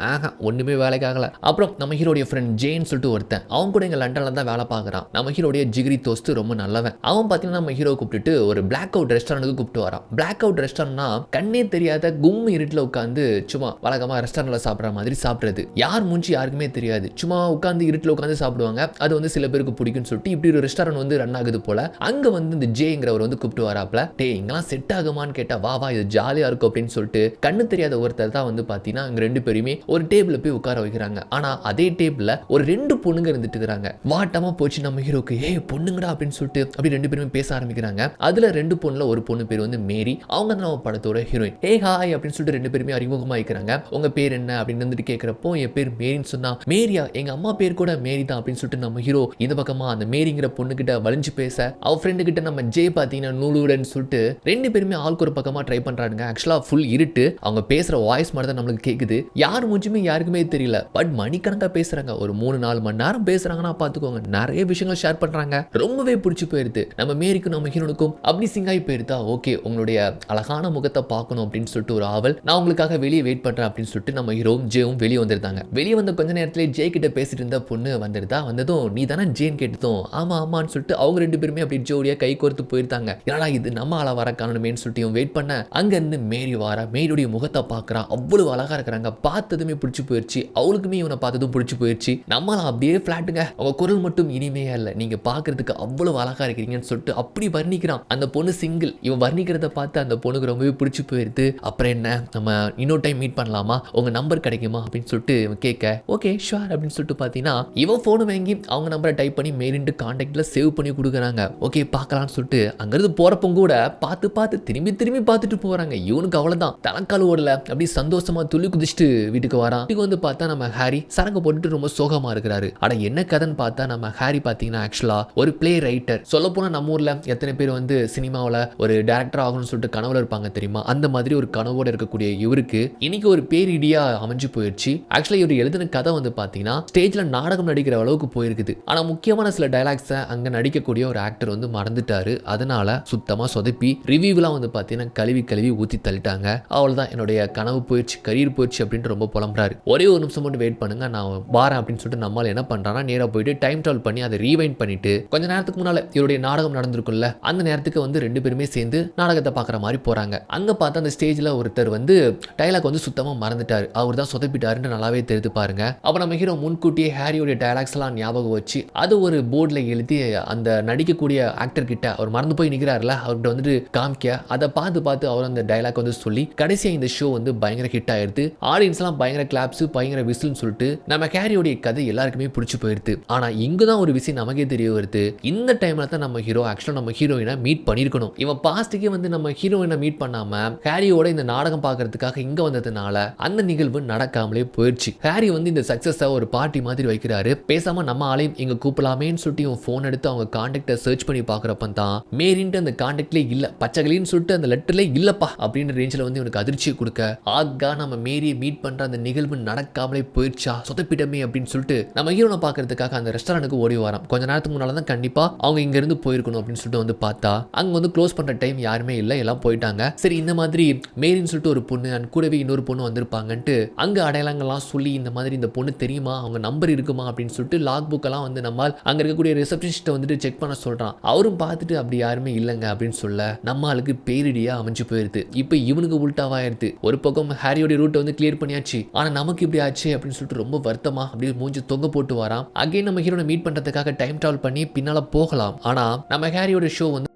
ஒன்றுமே வேலைக்காகல. அப்புறம் நம்ம ஹீரோடைய ஃப்ரெண்ட் ஜேன்னு சொல்லிட்டு ஒருத்தன், அவன் கூட எங்கள் லண்டனில் தான் வேலை பார்க்குறான். நம்ம ஹீரோடைய ஜிகிரி தோஸ்து ரொம்ப நல்லவன். அவன் பார்த்தீங்கன்னா நம்ம ஹீரோ கூப்பிட்டுட்டு ஒரு பிளாக் அவுட் ரெஸ்டாரண்ட்டுக்கு கூப்பிட்டு வரான். பிளாக் அவுட் ரெஸ்டாரண்ட்னா கண்ணே தெரியாத கும் இருட்டில் உட்காந்து சும்மா வழக்கமாக ரெஸ்டாரண்ட்ல சாப்பிட்ற மாதிரி சாப்பிட்றது. யார் மூஞ்சி யாருக்குமே தெரியாது. சும்மா உட்காந்து இருட்டில் உட்காந்து சாப்பிடுவாங்க. அது வந்து சில பேருக்கு பிடிக்கும்னு சொல்லிட்டு இப்படி ஒரு ரெஸ்டாரண்ட் வந்து ரன் ஆகுது போல. அங்கே வந்து இந்த ஜேங்கிறவர் வந்து கூப்பிட்டு வராப்ல. டே இங்கெல்லாம் செட் ஆகுமான்னு கேட்டா வா வா இது ஜாலியாக இருக்கும் அப்படின்னு சொல்லிட்டு கண்ணு தெரியாத ஒருத்தர் தான் வந்து பார்த்தீங்கன்னா அங்கே 2 பேருமே ஒரு டேபிளில் போய் உட்கார வைக்கிறாங்க. ஆனால் அதே டேபிளில் ஒரு 2 பொண்ணுங்க இருந்துட்டு இருக்கிறாங்க. வாட்டமா போச்சு நம்ம ஹீரோக்கு. பொண்ணுங்கடா அப்படின்னு சொல்லிட்டு அப்படி 2 பேருமே பேச ஆரம்பிக்கிறாங்க. அதுல 2 பொண்ணுல ஒரு பொண்ணு பேர் வந்து மேரி. அவங்க தான் நம்ம படத்தோட ஹீரோயின். ஹாய் அப்படின்னு சொல்லிட்டு 2 பேருமே அறிமுகமாயிக்கிறாங்க. உங்க பேர் என்ன அப்படின்னு வந்துட்டு கேட்கிறப்போ என் பேர் மேரின்னு சொன்னா, மேரியா எங்க அம்மா பேர் கூட மேரி தான் அப்படின்னு சொல்லிட்டு நம்ம ஹீரோ இந்த பக்கமா அந்த மேரிங்கிற பொண்ணு கிட்ட வலிஞ்சு பேச, அவ ஃப்ரெண்டு கிட்ட நம்ம ஜே பாத்தீங்கன்னா நூலுடன் சொல்லிட்டு 2 பேருமே ஆளுக்கு ஒரு பக்கமா ட்ரை பண்றாங்க. ஆக்சுவலா ஃபுல் இருட்டு. அவங்க பேசுற வாய்ஸ் மட்டும் தான் நம்மளுக்கு கேக்குது. யார் மூஞ்சுமே யாருக்குமே தெரியல. பட் மணிக்கணக்கா பேசுறாங்க. ஒரு 3-4 மணி நேரம் பேசுறாங்கன்னா பாத்துக்கோங்க. நிறைய விஷயங்கள் ஷேர் பண்றாங்க. ரொம்பவே பிடிச்சி போயிருது. நம்ம மேரிக்கும் நம்ம ஹீரோனுக்கும் அப்படி சிங்காய் போயிருந்தா ஓகே உங்களுடைய அழகான முகத்தை பார்க்கணும் அப்படின்னு சொல்லிட்டு ஒரு ஆவல். நான் உங்களுக்காக வெளியே வெயிட் பண்றேன் அப்படின்னு சொல்லிட்டு நம்ம ஹீரோவும் ஜேவும் வெளியே வந்திருந்தாங்க. வெளியே வந்த கொஞ்ச நேரத்திலே ஜே கிட்ட பேசிட்டு இருந்த பொண்ணு வந்திருந்தா. வந்ததும் நீ தானே ஜேன்னு கேட்டதும் ஆமா ஆமான்னு சொல்லிட்டு அவங்க 2 பேருமே அப்படி ஜோடியா கை கோர்த்து போயிருந்தாங்க. ஏன்னா இது நம்ம ஆளா வர காரணமேன்னு சொல்லிட்டு வெயிட் பண்ண அங்க இருந்து மேரி வாரா. மேரியுடைய முகத்தை பார்க்கறா. அவ்வளவு அழகா இருக்கிறாங்க. பார்த்ததுமே பிடிச்சி போயிருச்சு. அவளுக்குமே இவனை பார்த்ததும் பிடிச்சி போயிருச்சு. நம்மள அப்படியே பிளாட்டுங்க. அவங்க குரல் மட்டும் இனிமையா இல்ல, நீங்க பாக்குறதுக்கு அவ்வளவு அழகா இருக்கீங்கன்னு சொல்லிட்டு அப்படி வர்ணிக்கிறான். அந்த பொண்ணு சிங்கிள். இவன் வர்ணிக்கிறத பார்த்து அந்த பொண்ணுக்கு ரொம்பவே பிடிச்சி போயிருது. அப்புறம் என்ன நம்ம இன்னொரு டைம் மீட் பண்ணலாமா, உங்க நம்பர் கிடைக்குமா அப்படின்னு சொல்லிட்டு இவன் கேட்க ஓகே ஷுவர் அப்படின்னு சொல்லிட்டு பார்த்தீங்கன்னா இவன் ஃபோனை வாங்கி அவங்க நம்பரை டைப் பண்ணி மேலிண்டு கான்டாக்ட்ல சேவ் பண்ணி கொடுக்குறாங்க. ஓகே பார்க்கலாம்னு சொல்லிட்டு அங்கிருந்து போறப்ப கூட பார்த்து பார்த்து திரும்பி திரும்பி பார்த்துட்டு போறாங்க. இவனுக்கு அவ்வளவுதான் தனக்கால் ஓடல. அப்படி சந்தோஷமா துள்ளி குதிச்சுட்டு வீட்டுக்கு வரான். வீட்டுக்கு வந்து பார்த்தா நம்ம ஹாரி சரக்கு போட்டுட்டு ரொம்ப சோகமா இருக்கிறாரு. அட என்ன கதைன்னு பார்த்தா நம்ம ஹாரி பார்த்தீங்கன்னா ஆக்சுவலா ஒரு பிளே ரைட்டர். சொல்ல போனா நம்ம ஊர்ல எத்தனை பேர் வந்து சினிமாவில் ஒரு டைரக்டர் ஆகணும்னு சொல்லிட்டு கனவுல இருப்பாங்க தெரியுமா, அந்த மாதிரி ஒரு கனவோட இருக்கக்கூடிய இவருக்கு இன்னைக்கு ஒரு பேரிடியா அமைஞ்சு போயிடுச்சு. ஆக்சுவலா இவர் எழுதின கதை வந்து பாத்தீங்கன்னா ஸ்டேஜ்ல நாடகம் நடிக்கிற அளவுக்கு போயிருக்குது. ஆனா முக்கியமான சில டைலாக்ஸை அங்க நடிக்கக்கூடிய ஒரு ஆக்டர் வந்து மறந்துட்டாரு. அதனால சுத்தமா சொதப்பி ரிவ்யூலாம் வந்து பாத்தீங்கன்னா கழுவி கழுவி ஊத்தி தள்ளிட்டாங்க. அவ்வளவுதான் என்னுடைய கனவு போயிடுச்சு, கரியர் போயிடுச்சு அப்படின்னு ரொம்ப புலம்புறாரு. ஒரே ஒரு நிமிஷம் மட்டும் வெயிட் பண்ணுங்க நான் வாரேன் அப்படின்னு சொல்லிட்டு நம்மளால என்ன பண்றான்னா நேரா போயிட்டு டைம் டிராவல் பண்ணி அதை ரீவைண்ட் பண்ணிட்டு கொஞ்ச நேரத்துக்கு முன்னால இவருடைய நாடகம் நடந்திருக்குல்ல அந்த நேரத்துக்கு வந்து 2 பேருமே சேர்ந்து நாடகத்தை பார்க்குற மாதிரி போறாங்க. அங்க பார்த்தா அந்த ஸ்டேஜ்ல ஒருத்தர் வந்து டைலாக் வந்து சுத்தமா மறந்துட்டாரு. அவர் தான் சொதப்பிட்டாருன்னு நல்லாவே தெரிந்து பாருங்க. அப்ப நம்ம ஹீரோ முன்கூட்டியே ஹாரியோட டைலாக்ஸ் எல்லாம் ஞாபகம் வச்சு அது ஒரு போர்டில் எழுதி அந்த நடிக்கக்கூடிய ஆக்டர் கிட்ட அவர் மறந்து போய் நிற்கிறாருல அவர்கிட்ட வந்துட்டு காமிக்க அதை பார்த்து அவர் அந்த டைலாக் வந்து சொல்லி கடைசியா இந்த ஷோ வந்து பயங்கர ஹிட் ஆயிருது. ஆடியன்ஸ் எல்லாம் பயங்கர கிளாப்ஸ் பயங்கர விசில்னு சொல்லிட்டு நம்ம ஹாரியோடைய கதை எல்லாருக்குமே பிடிச்சி போயிருது. ஆனா இங்குதான் ஒரு விஷயம் நமக்கே தெரிய வருது. இந்த டைம்ல தான் நம்ம ஹீரோ ஆக்சுவலா நம்ம ஹீரோயினை மீட் பண்ணிருக்கணும். இவன் பாஸ்ட்டுக்கே வந்து நம்ம ஹீரோயினை மீட் பண்ணாம ஹாரியோட இந்த நாடகம் பார்க்கறதுக்காக இங்க வந்ததுனால அந்த நிகழ்வு நடக்காமலே போயிடுச்சு. ஹாரி வந்து இந்த சக்சஸை ஒரு பார்ட்டி மாதிரி வைக்கிறாரு. பேசாம நம்ம ஆளையும் இங்க கூப்பிடலாமேன்னு சொல்லிட்டு இவன் போன் எடுத்து அவங்க கான்டாக்டை சர்ச் பண்ணி பாக்குறப்ப தான் மேரின்ட்டு அந்த கான்டாக்ட்லேயே இல்ல, பச்சைகளின்னு சொல்லிட்டு அந்த லெட்டர்லேயே இல்லப்பா அப்படின்ற ரேஞ்சில் வந்து இவனுக்கு அதிர்ச்சியை கொடுக்க ஆகா நம்ம மேரியை மீட் பண்ற அந்த நிகழ்வு நடக்காமலே போயிடுச்சா சொதப்பிட்டமே அப்படின்னு சொல்லிட்டு நம்ம ஹீரோனை பார்க்கறதுக்காக அந்த ரெஸ்டாரண்ட்டுக்கு ஓடி வரான். கொஞ்ச நேரத்துக்கு முன்னால தான் கண்டிப்பா அவங்க இங்க இருந்து போயிருக்கணும் அப்படின்னு சொல்லிட்டு வந்து பார்த்தா அங்க வந்து க்ளோஸ் பண்ற டைம் யாருமே இல்லை, எல்லாம் போயிட்டாங்க. சரி இந்த மாதிரி மேரின்னு சொல்லிட்டு ஒரு பொண்ணு அண்ட் கூடவே இன்னொரு பொண்ணு வந்திருப்பாங்கன்ட்டு அங்க அடையாளங்கள்லாம் சொல்லி இந்த மாதிரி இந்த பொண்ணு தெரியுமா அவங்க நம்பர் இருக்குமா அப்படின்னு சொல்லிட்டு லாக் புக் எல்லாம் வந்து நம்மால் அங்க இருக்கக்கூடிய ரிசப்ஷனிஸ்ட்டை வந்துட்டு செக் பண்ண சொல்றான். அவரும் பார்த்துட்டு அப்படி யாருமே இல்லைங்க அப்படின்னு சொல்ல நம்ம ஆளுக்கு பேரிடியா அமைஞ்சு போயிருது. இப்போ இவனுக்கு உல்டாவாயிருது. ஒரு பக்கம் ஹாரியோட ரூட்டை வந்து கிளியர் பண்ணியாச்சு, ஆனா நமக்கு இப்படி ஆச்சு அப்படின்னு சொல்லிட்டு ரொம்ப வருத்தமா அப்படியே மூஞ்சி தொங்க போட்டு வரான். அகைன் நம்ம ஹீரோனை மீட் பண்றதுக்காக டைம் டிராவல் பண்ணி பின்னால போகலாம். ஆனா நம்ம ஹாரியோட ஷோ வந்து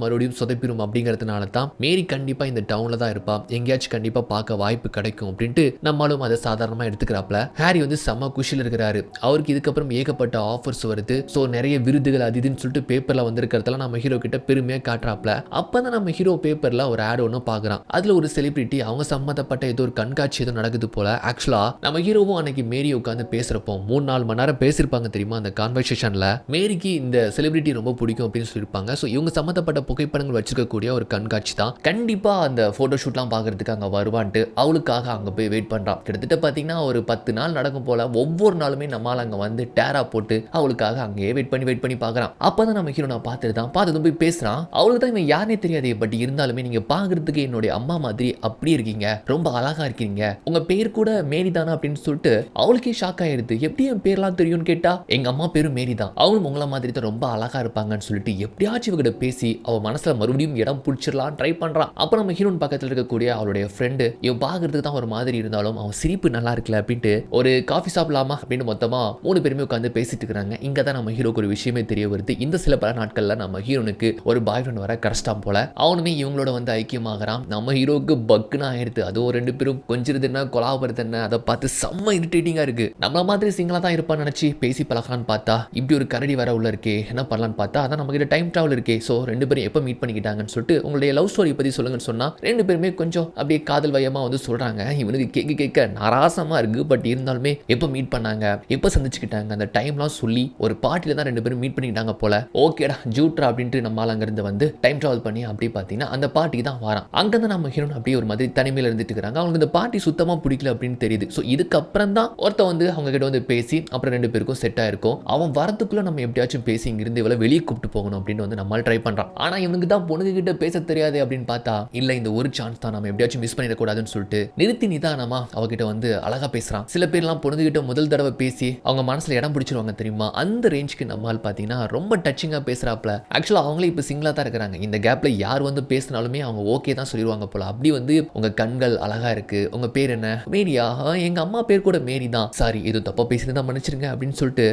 மறுபடியும் சொதப்பிடும் அப்படிங்கிறதுனால தான் மேரி கண்டிப்பா இந்த டவுன்ல தான் இருப்பா, எங்கேயாச்சும் கண்டிப்பா பார்க்க வாய்ப்பு கிடைக்கும் அப்படின்ட்டு நம்மளும் அதை சாதாரணமா எடுத்துக்கிறாப்ல. ஹாரி வந்து செம்ம குஷியில் இருக்கிறாரு. அவருக்கு இதுக்கப்புறம் ஏகப்பட்ட ஆஃபர்ஸ் வருது. ஸோ நிறைய விருதுகள் அது இதுன்னு சொல்லிட்டு பேப்பர்ல வந்திருக்கிறதெல்லாம் நம்ம ஹீரோ கிட்ட பெருமையா காட்டுறாப்ல. அப்பதான் நம்ம ஹீரோ பேப்பர்ல ஒரு ஆட் ஒன்று பாக்குறான். அதுல ஒரு செலிபிரிட்டி அவங்க சம்மந்தப்பட்ட ஏதோ ஒரு கண்காட்சி ஏதோ நடக்குது போல. ஆக்சுவலா நம்ம ஹீரோவும் அன்னைக்கு மேரி உட்காந்து பேசுறப்போ 3-4 மணி நேரம் பேசிருப்பாங்க தெரியுமா அந்த கான்வர்சேஷன்ல. மேரிக்கு இந்த செலிபிரிட்டி ரொம்ப பிடிக்கும் அப்படின்னு சொல்லியிருப்பாங்க. ஸோ இவங்க சம்மந்தப்பட்ட ஏகப்பட்ட புகைப்படங்கள் வச்சிருக்கக்கூடிய ஒரு கண்காட்சி தான். கண்டிப்பா அந்த போட்டோ ஷூட்லாம் பார்க்கறதுக்கு அங்க வருவான்ட்டு அவளுக்காக அங்க போய் வெயிட் பண்றான். கிட்டத்தட்ட பாத்தீங்கன்னா ஒரு 10 நாள் நடக்கும் போல ஒவ்வொரு நாளுமே நம்மால் அங்க வந்து டேரா போட்டு அவளுக்காக அங்கேயே வெயிட் பண்ணி பார்க்கறான். அப்பதான் நம்ம ஹீரோ நான் பார்த்துதான் பார்த்ததும் போய் பேசுறான். அவளுக்கு தான் இவன் யாருனே தெரியாது. பட் இருந்தாலுமே நீங்க பாக்குறதுக்கு என்னுடைய அம்மா மாதிரி அப்படி இருக்கீங்க, ரொம்ப அழகா இருக்கீங்க, உங்க பேர் கூட மேரி தானா அப்படின்னு சொல்லிட்டு அவளுக்கே ஷாக் ஆயிடுது. எப்படி என் பேர்லாம் தெரியும்னு கேட்டா எங்க அம்மா பேரும் மேரி தான், அவளும் உங்கள மாதிரி தான் ரொம்ப அழகா இருப்பாங்கன்னு சொல்லிட்டு எப்படியாச்சும் இவகிட்ட பேசி அவ மனசுல மறுபடியும் இடம் பிடிச்சிடலாம் ட்ரை பண்றான். அப்ப நம்ம ஹீரோன் பக்கத்துல இருக்கக்கூடிய அவளுடைய ஃப்ரெண்டு இவன் பாக்குறதுக்கு தான் ஒரு மாதிரி இருந்தாலும் அவன் சிரிப்பு நல்லா இருக்குல்ல அப்படின்ட்டு ஒரு காஃபி சாப்பிடலாமா அப்படின்னு மொத்தமா 3 பேருமே உட்காந்து பேசிட்டு இருக்காங்க. இங்க தான் நம்ம ஹீரோக்கு ஒரு விஷயமே தெரிய வருது. இந்த சில பல நாட்கள்ல நம்ம ஹீரோனுக்கு ஒரு பாய் ஃப்ரெண்ட் வர கஷ்டம் போல. அவனுமே இவங்களோட வந்து ஐக்கியமாகறான். நம்ம ஹீரோக்கு பக்குன்னு ஆயிடுது. அதுவும் 2 பேரும் கொஞ்சிருதுன்னா கொலாபுறது என்ன அதை பார்த்து செம்ம இரிட்டேட்டிங்கா இருக்கு. நம்மள மாதிரி சிங்கிளா தான் இருப்பான்னு நினைச்சு பேசி பழகலான்னு பார்த்தா இப்படி ஒரு கரடி வர உள்ள இருக்கே, என்ன பண்ணலான்னு பார்த்தா அதான் நம்ம கிட்ட டைம் டிராவல் இருக்கே. ஸோ 2 பேரும் எப்போ மீட் பண்ணிக்கிட்டாங்கன்னு சொல்லிட்டு உங்களுடைய லவ் ஸ்டோரி பத்தி சொல்லுங்கன்னு சொன்னா 2 பேருமே கொஞ்சம் அப்படியே காதல் வயமா வந்து சொல்றாங்க. இவனுக்கு கேட்க நாராசமா இருக்கு. பட் இருந்தாலுமே எப்போ மீட் பண்ணாங்க, எப்போ சந்திச்சுக்கிட்டாங்க, அந்த டைம்லாம் சொல்லி ஒரு பார்ட்டில தான் 2 பேரும் மீட் பண்ணிக்கிட்டாங்க போல. ஓகேடா ஜூட்ரா அப்படின்ட்டு நம்மளால அங்கிருந்து வந்து டைம் டிராவல் பண்ணி அப்படியே பார்த்தீங்கன்னா அந்த பார்ட்டிக்கு தான் வரான். அங்கேருந்து நம்ம ஹீரோன் அப்படியே ஒரு மாதிரி தனிமையில் இருந்துட்டு இருக்காங்க. அவங்களுக்கு இந்த பார்ட்டி சுத்தமா பிடிக்கல அப்படின்னு தெரியுது. ஸோ இதுக்கப்புறம் தான் ஒருத்த வந்து அவங்க கிட்ட வந்து பேசி அப்புறம் 2 பேருக்கும் செட் ஆயிருக்கும். அவன் வரதுக்குள்ள நம்ம எப்படியாச்சும் பேசி இங்கிருந்து இவளை வெளியே கூப்பிட்டு போகணும் அப்படின்னு வந்து நம்மளால ட்ரை பண்றான். ஆனா இவனுக்கு தான் பொண்ணுங்க கிட்ட பேச தெரியாது அப்படின்னு பார்த்தா இல்ல இந்த ஒரு சான்ஸ் தான், நம்ம எப்படியாச்சும் மிஸ் பண்ணிடக்கூடாதுன்னு சொல்லிட்டு நிறுத்தி நிதானமா அவகிட்ட வந்து அழகா பேசுறான். சில பேர்லாம் பொண்ணுங்க கிட்ட முதல் தடவை பேசி அவங்க மனசுல இடம் பிடிச்சிருவாங்க தெரியுமா, அந்த ரேஞ்சுக்கு நம்மால் பார்த்தீங்கன்னா ரொம்ப டச்சிங்கா பேசுறாப்ல. ஆக்சுவலா அவங்களே இப்போ சிங்கிளா தான் இருக்கிறாங்க. இந்த கேப்ல யார் வந்து பேசினாலுமே அவங்க ஓகே தான் சொல்லிடுவாங்க போல. அப்படி வந்து உங்க கண்கள் அழகா இருக்கு, உங்க பேர் என்ன, மேரியா, எங்க அம்மா பேர் கூட மேரி தான், சாரி இது தப்பா பேசினதா மன்னிச்சிருங்க அப்படின்னு சொல்லிட்டு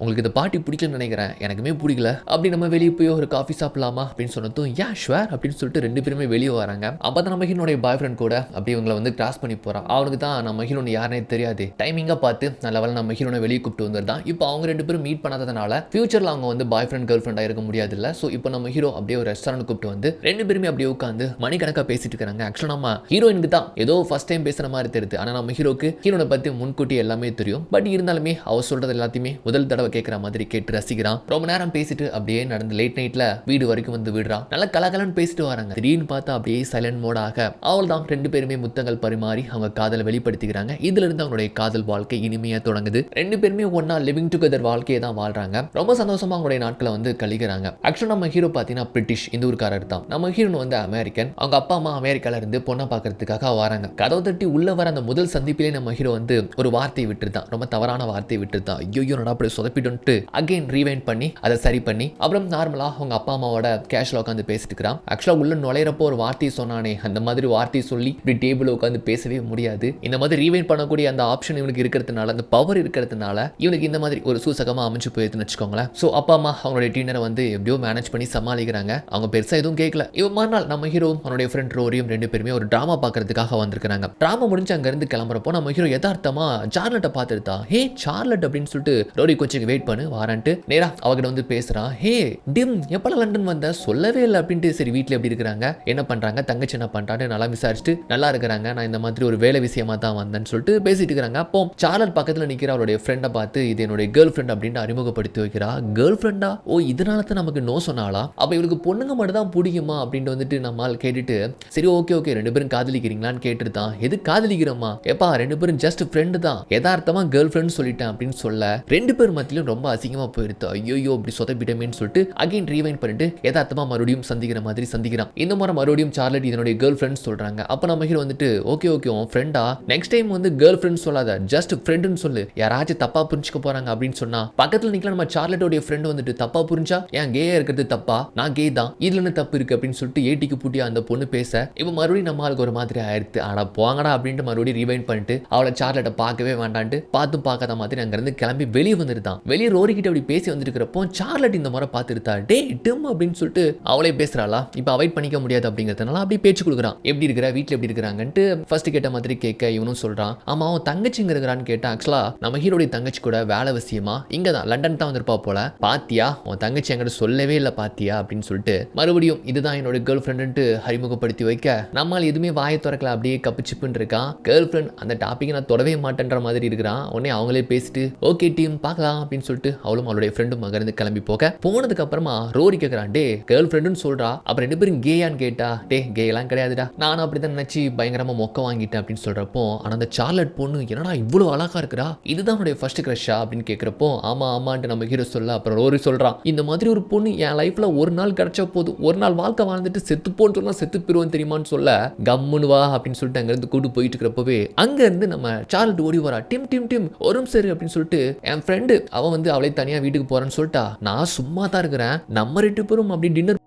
உங்களுக்கு இந்த பார்ட்டி பிடிக்கலன்னு நினைக்கிறேன், எனக்குமே பிடிக்கல, அப்படி நம்ம வெளியே போய் ஒரு காஃபி சாப்பிடலாமா அப்படின்னு சொன்னதும் யா ஷுவர் அப்படின்னு சொல்லிட்டு 2 பேருமே வெளியே வராங்க. அப்பதான் நம்ம ஹீரோனுடைய பாய் ஃப்ரெண்ட் கூட அப்படி இவங்களை வந்து கிராஸ் பண்ணி போறான். அவனுக்கு தான் நம்ம ஹீரோன் யாருனே தெரியாது. டைமிங்கா பார்த்து நல்ல வேளை நம்ம ஹீரோனை வெளியே கூப்பிட்டு வந்துருந்தான். இப்போ அவங்க 2 பேரும் மீட் பண்ணாததுனால ஃபியூச்சர்ல அவங்க வந்து பாய் ஃப்ரெண்ட் கேர்ள் ஃப்ரெண்டா இருக்க முடியாது இல்ல. ஸோ இப்போ நம்ம ஹீரோ அப்படியே ஒரு ரெஸ்டாரண்ட் கூப்பிட்டு வந்து 2 பேருமே அப்படியே உட்காந்து மணிக்கணக்கா பேசிட்டு இருக்காங்க. ஆக்சுவலா நம்ம ஹீரோயினுக்கு தான் ஏதோ ஃபர்ஸ்ட் டைம் பேசுற மாதிரி தெரியுது. ஆனா நம்ம ஹீரோக்கு ஹீரோனை பத்தி முன்கூட்டி எல்லாமே தெரியும். பட் இருந்தாலுமே அவ சொல்றது எல்லாத்தையுமே முதல் தடவை கேட்கிற மாதிரி கேட்டு ரசிக்கிறான். ரொம்ப நேரம் பேசிட்டு அப்படியே நடந்து லேட் நைட்ல வீடு வரைக்கும் வந்து விடுறான். நல்லா கலகலன்னு பேசிட்டு வராங்க. திடீர்னு பார்த்தா அப்படியே சைலண்ட் மோட் ஆக அவள் தான் 2 பேருமே முத்தங்கள் பரிமாறி அவங்க காதலை வெளிப்படுத்திக்கிறாங்க. இதுல இருந்து அவங்களுடைய காதல் வாழ்க்கை இனிமையா தொடங்குது. 2 பேருமே ஒன்னா லிவிங் டுகெதர் வாழ்க்கையை தான் வாழ்றாங்க. ரொம்ப சந்தோஷமா அவங்களுடைய நாட்களை வந்து கழிக்கிறாங்க. ஆக்சுவலா நம்ம ஹீரோ பாத்தீங்கன்னா பிரிட்டிஷ் இந்த ஊர்க்காரர் தான். நம்ம ஹீரோன் வந்து அமெரிக்கன். அவங்க அப்பா அம்மா அமெரிக்கால இருந்து பொண்ணை பார்க்கறதுக்காக வராங்க. கதவை தட்டி உள்ள வர அந்த முதல் சந்திப்பிலே நம்ம ஹீரோ வந்து ஒரு வார்த்தையை விட்டுருந்தான். ரொம்ப தவறான வார்த்தையை விட்டுருந்தான். ஐயோ நடா அப்படி சொதப்பிட்டு அகைன் ரீவைண்ட் பண்ணி அதை சரி பண்ணி அப்புறம் நார்மலா அவங்க அப்பா அம்மாவோட கேஷ்ல உட்காந்து பேசிட்டு இருக்கிறான். ஆக்சுவலா உள்ள நுழையிறப்போ ஒரு வார்த்தையை சொன்னானே, அந்த மாதிரி வார்த்தையை சொல்லி இப்படி டேபிள் உட்காந்து பேசவே முடியாது. இந்த மாதிரி ரீவைண்ட் பண்ணக்கூடிய அந்த ஆப்ஷன் இவனுக்கு இருக்கிறதுனால, அந்த பவர் இருக்கிறதுனால இவனுக்கு இந்த மாதிரி ஒரு சூசகமா அமைஞ்சு போயிருதுன்னு வச்சுக்கோங்களேன். ஸோ அப்பா அம்மா அவங்களுடைய டின்னரை வந்து எப்படியோ மேனேஜ் பண்ணி சமாளிக்கிறாங்க. அவங்க பெருசா எதுவும் கேட்கல. இவன் மறுநாள் நம்ம ஹீரோ அவனுடைய ஃப்ரெண்ட் ரோரியும் 2 பேருமே ஒரு டிராமா பார்க்கறதுக்காக வந்திருக்காங்க. டிராமா முடிஞ்சு அங்க இருந்து கிளம்புறப்போ நம்ம ஹீரோ யதார்த்தமா சார்லட்டை பார்த்துட்டா. ஹே சார்லட் அப்படின்னு சொல்லிட்டு ரோரி கொஞ்சம் வெயிட் பண்ணு வாரன்ட்டு நேரா அவகிட்ட வந்து பேசுறான். ஹே டிம் எப்பலாம் லண்டன் வந்த சொல்லவே இல்லை அப்படின்ட்டு. சரி வீட்டில் எப்படி இருக்கிறாங்க, என்ன பண்றாங்க, தங்கச்சி என்ன பண்றான்னு நல்லா விசாரிச்சுட்டு நல்லா இருக்கிறாங்க, நான் இந்த மாதிரி ஒரு வேலை விஷயமா தான் வந்தேன்னு சொல்லிட்டு பேசிட்டு இருக்கிறாங்க. அப்போ சார்லட் பக்கத்தில் நிற்கிற அவருடைய ஃப்ரெண்டை பார்த்து இது என்னுடைய கேர்ள் ஃப்ரெண்ட் அப்படின்னு அறிமுகப்படுத்தி வைக்கிறா. கேர்ள் ஃப்ரெண்டா, ஓ இதனால தான் நமக்கு நோ சொன்னாலா, அப்ப இவளுக்கு பொண்ணுங்க மட்டும் தான் பிடிக்குமா அப்படின்னு வந்துட்டு நம்மால் கேட்டுட்டு சரி ஓகே 2 பேரும் காதலிக்கிறீங்களான்னு கேட்டுருதான். எது காதலிக்கிறோமா, எப்பா 2 பேரும் ஜஸ்ட் ஃப்ரெண்டு தான், யதார்த்தமா கேர்ள் ஃப்ரெண்ட் சொல்லிட்டேன் அப்படின்னு சொல்ல 2 பேர் மத்தியிலும் ரொம்ப அசிங்கமா போயிருது. ஐயோ அப்படி சொதப்பிட்டமேன்னு சொல்லிட்டு அகைன் ரீவைண்ட் பண்ணிட்டு யதார்த்தமா மறுபடியும் சந்திக்கிற மாதிரி சந்திக்கிறான். இந்த முறை மறுபடியும் சார்லட் இதனுடைய கேர்ள் ஃப்ரெண்ட் சொல்றாங்க. அப்ப நம்ம ஹீரோ வந்துட்டு ஓகே உன் ஃப்ரெண்டா, நெக்ஸ்ட் டைம் வந்து கேர்ள் ஃப்ரெண்ட் சொல்லாத, ஜஸ்ட் ஃப்ரெண்டுன்னு சொல்லு, யாராச்சும் தப்பா புரிஞ்சுக்க போறாங்க அப்படின்னு சொன்னா பக்கத்துல நிக்கல நம்ம சார்லட்டோடைய ஃப்ரெண்ட் வந்துட்டு தப்பா புரிஞ்சா ஏன் கேயா இருக்கிறது தப்பா, நான் கே தான், இதுல என்ன தப்பு இருக்கு அப்படின்னு சொல்லிட்டு ஏட்டிக்கு பூட்டி அந்த பொண்ணு பேச இப்ப மறுபடியும் நம்ம ஆளுக்கு ஒரு மாதிரி ஆயிடுத்து. ஆனா போங்கடா அப்படின்ட்டு மறுபடியும் ரீவைண்ட் பண்ணிட்டு அவளை சார்லட்டை பார்க்கவே வேண்டான்ட்டு பார்த்தும் பார்க்காத மாதிரி அங்க இருந்து கிளம்பி வெளியே வந்துருந்தான். வெளியே ரோரி கிட்ட அப்படி பேசி வந்துட்டு இருக்கிறப்போ சார்லட் இந்த முறை பார்த்துருத்தா. டே டிம் அப்படின்னு சொல்லிட்டு அவளே பேசுறாளா. இப்ப அவாய்ட் பண்ணிக்க முடியாது அப்படிங்கிறதுனால அப்படி பேச்சு கொடுக்குறான். எப்படி இருக்கிற, வீட்டுல எப்படி இருக்கிறாங்கன்ட்டு ஃபர்ஸ்ட் கேட்ட மாதிரி கேட்க இவனும் சொல்றான். ஆமா அவன் தங்கச்சிங்க இருக்கிறான்னு கேட்டா ஆக்சுவலா நம்ம ஹீரோடைய தங்கச்சி கூட வேலை விஷயமா இங்க தான் லண்டன் தான் வந்திருப்பா போல. பாத்தியா உன் தங்கச்சி என்கிட்ட சொல்லவே இல்லை பாத்தியா அப்படின்னு சொல்லிட்டு மறுபடியும் இதுதான் என்னோட கேர்ள் ஃப்ரெண்டு அறிமுகப்படுத்தி வைக்க நம்மால் எதுவுமே வாயை திறக்கல, அப்படியே கப்பிச்சுப்புன்னு இருக்கான். கேர்ள் ஃப்ரெண்ட் அந்த டாபிக் நான் தொடவே மாட்டேன்ற மாதிரி இருக்கிறான். உடனே அவங்களே பேசிட்டு ஓகே டீம் பார்க்கலாம் அப்படின்னு சொல்லிட்டு அவளும் அவளுடைய ஃப்ரெண்டும் அங்கிருந்து கிளம்பி போக போனதுக்கு அப்புறமா ரோரி கேட்கறான். டே கேர்ள் ஃப்ரெண்டுன்னு சொல்றா. அப்புறம் 2 பேரும் கேயான்னு கேட்டா, டே கேலாம் கிடையாதுடா, நானும் அப்படிதான் நினைச்சு பயங்கரமா மொக்க வாங்கிட்டேன் அப்படின்னு சொல்றப்போ, ஆனா அந்த சார்லட் பொண்ணு என்னடா இவ்வளவு அழகா இருக்குடா, இதுதான் உடைய ஃபர்ஸ்ட் கிரஷா அப்படின்னு கேட்கிறப்போ, ஆமா ஆமான்ட்டு நம்ம ஹீரோ சொல்ல. அப்புறம் ரோரி சொல்றான், இந்த மாதிரி ஒரு பொண்ணு என் லைஃப்ல ஒரு நாள் கிடைச்சா போதும், ஒரு நாள் வாழ்க்கை வாழ்ந்துட்டு செத்துப்போன்னு சொன்னா செத்து போயிருவோம் தெரியுமான்னு சொல்ல, கம்முன்னு வா அப்படின்னு சொல்லிட்டு அங்கிருந்து கூட்டு போயிட்டு இருக்கிறப்பவே அங்க இருந்து நம்ம சார்லட் ஓடி வரா. டிம் டிம் டிம் ஒரும் சரி அப்படின்னு சொல்லிட்டு, என் ஃப்ரெண்டு அவன் வந்து அவளே தனியா வீட்டுக்கு போறான்னு சொல்லிட்டா. நான் சும்மா தான் இருக்கிறேன், நம்ம 2 பேரும் அப்படி டின்னர்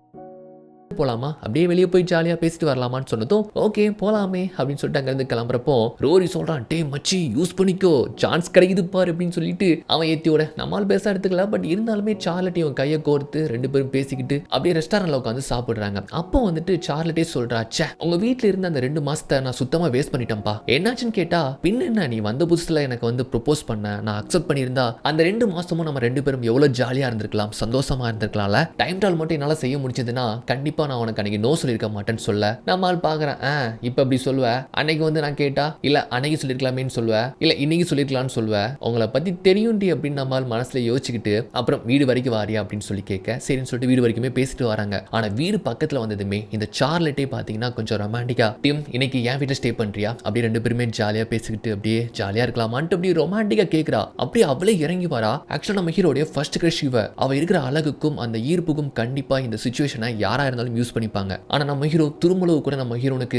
போலாமா, அப்படியே வெளியே போய் ஜாலியா பேசிட்டு வரலாமான்னு சொன்னதும் ஓகே போலாமே அப்படின்னு சொல்லிட்டு அங்கிருந்து கிளம்புறப்போ ரோரி சொல்றான், டே மச்சி யூஸ் பண்ணிக்கோ, சான்ஸ் கிடைக்குது பாரு அப்படின்னு சொல்லிட்டு அவன் ஏத்தியோட நம்மால் பேச எடுத்துக்கல. பட் இருந்தாலுமே சார்லட் இவன் கையை கோர்த்து 2 பேரும் பேசிக்கிட்டு அப்படியே ரெஸ்டாரண்ட்ல உட்காந்து சாப்பிடுறாங்க. அப்போ வந்துட்டு சார்லட்டே சொல்றா, ச்சே உங்க வீட்டுல இருந்த அந்த 2 மாசத்தை நான் சுத்தமா வேஸ்ட் பண்ணிட்டேன்ப்பா. என்னாச்சுன்னு கேட்டா, பின்ன என்ன நீ வந்த புதுசுல எனக்கு வந்து ப்ரொபோஸ் பண்ண, நான் அக்செப்ட் பண்ணியிருந்தா அந்த 2 மாசமும் நம்ம 2 பேரும் எவ்வளவு ஜாலியா இருந்திருக்கலாம், சந்தோஷமா இருந்திருக்கலாம்ல. டைம் ட்ராவல் மட்டும் என்னால செய்ய முடிஞ்சதுன்னா கண்டிப்பா நான் உனக்கு அன்னைக்கு நோ சொல்லியிருக்க மாட்டேன்னு சொல்ல, நம்மால் பாக்குறேன் இப்ப அப்படி சொல்லுவேன், அன்னைக்கு வந்து நான் கேட்டா இல்ல அன்னைக்கு சொல்லிருக்கலாமேன்னு சொல்லுவேன், இல்ல இன்னைக்கு சொல்லிருக்கலாம்னு சொல்லுவேன், உங்களை பத்தி தெரியும்டி அப்படின்னு நம்மால் மனசுல யோசிச்சுக்கிட்டு அப்புறம் வீடு வரைக்கும் வாரியா அப்படின்னு சொல்லி கேட்க, சரின்னு சொல்லிட்டு வீடு வரைக்குமே பேசிட்டு வராங்க. ஆனா வீடு பக்கத்துல வந்ததுமே இந்த சார்லட்டே பாத்தீங்கன்னா கொஞ்சம் ரொமான்டிக்கா, டிம் இன்னைக்கு என் வீட்டுல ஸ்டே பண்றியா அப்படி 2 பேருமே ஜாலியா பேசிக்கிட்டு அப்படியே ஜாலியா இருக்கலாமான்ட்டு அப்படி ரொமான்டிக்கா கேட்கிறா. அப்படியே அவளே இறங்கி வரா. ஆக்சுவலா நம்ம ஹீரோடைய ஃபர்ஸ்ட் கிரஷ் இவ. அவ இருக்கிற அழகுக்கும் அந்த ஈர்ப்புக்கும் கண்டிப்பா இந்த சிச்சுவேஷனை யாரா இருந்தாலும் யூஸ் பண்ணிப்பாங்க. ஆனா நம்ம ஹீரோ திரும்பளவு கூட நம்ம ஹீரோனுக்கு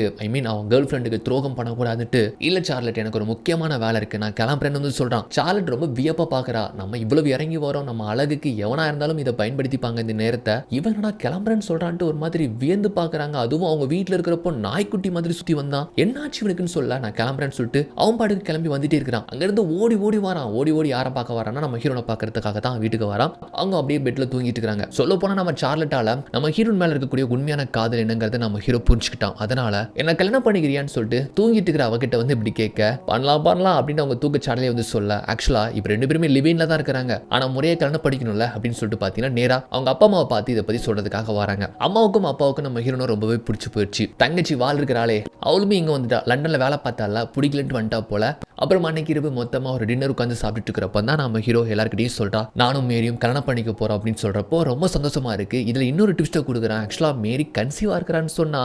அவன் கேர்ள் ஃப்ரெண்டுக்கு துரோகம் பண்ணக்கூடாதுட்டு, இல்ல சார்லட் எனக்கு ஒரு முக்கியமான வேலை இருக்கு நான் கிளம்புறேன்னு வந்து சொல்றான். சார்லட் ரொம்ப வியப்பா பாக்குறா, நம்ம இவ்வளவு இறங்கி வரோம், நம்ம அழகுக்கு எவனா இருந்தாலும் இதை பயன்படுத்திப்பாங்க இந்த நேரத்தை, இவனடா கிளம்புறேன்னு சொல்றான்ட்டு ஒரு மாதிரி வியந்து பாக்குறாங்க. அதுவும் அவங்க வீட்டுல இருக்கிறப்போ நாய்க்குட்டி மாதிரி சுத்தி வந்தான். என்னாச்சு இவனுக்குன்னு சொல்ல, நான் கிளம்புறேன்னு சொல்லிட்டு அவன் பாட்டுக்கு கிளம்பி வந்துட்டே இருக்கிறான். அங்க இருந்து ஓடி ஓடி வரான். ஓடி ஓடி யாரை பார்க்க வரான்னா நம்ம ஹீரோனை பாக்குறதுக்காக தான் வீட்டுக்கு வரான். அவங்க அப்படியே பெட்ல தூங்கிட்டு இருக்காங்க. சொல்ல போனா நம்ம சார்லட்டால நம்ம ஹீரோன் மேல இருக்கக்கூடிய உண்மையான காதல் என்னங்கிறத நம்ம ஹீரோ புரிஞ்சுக்கிட்டான். அதனால என்ன கல்யாணம் பண்ணிக்கிறியான்னு சொல்லிட்டு தூங்கிட்டு இருக்கிற அவகிட்ட வந்து இப்படி கேட்க, பண்ணலாம் அப்படின்னு அவங்க தூக்க சாடலே வந்து சொல்ல, ஆக்சுவலா இப்ப 2 பேருமே லிவின்ல தான் இருக்கிறாங்க, ஆனா முறையை கல்யாணம் படிக்கணும்ல அப்படின்னு சொல்லிட்டு பாத்தீங்கன்னா நேரா அவங்க அப்பா அம்மாவை பார்த்து இதை பத்தி சொல்றதுக்காக வராங்க. அம்மாவுக்கும் அப்பாவுக்கும் நம்ம ஹீரோனும் ரொம்பவே பிடிச்சு போயிடுச்சு. தங்கச்சி வாழ் இருக்கிறாளே அவளுமே இங்க வந்துட்டா, லண்டன்ல வேலை பார்த்தால பிடிக்கலன்ட்டு வந்துட்டா போல. அப்புறம் அன்னைக்கு இரவு மொத்தமா ஒரு டின்னர் உட்காந்து சாப்பிட்டு இருக்கிறப்ப தான் நம்ம ஹீரோ எல்லாருக்கிட்டையும் சொல்றா, நானும் மேரியும் கல்யாணம் பண்ணிக்க போறோம் அப்படின்னு சொல்றப்போ ரொம்ப சந்தோஷமா இருக்கு. இதுல இன்னொரு ட்விஸ்ட்டை கொடுக்குறான். ஆக்சுவலா மேரி கன்சீவா இருக்கிறான்னு சொன்னா,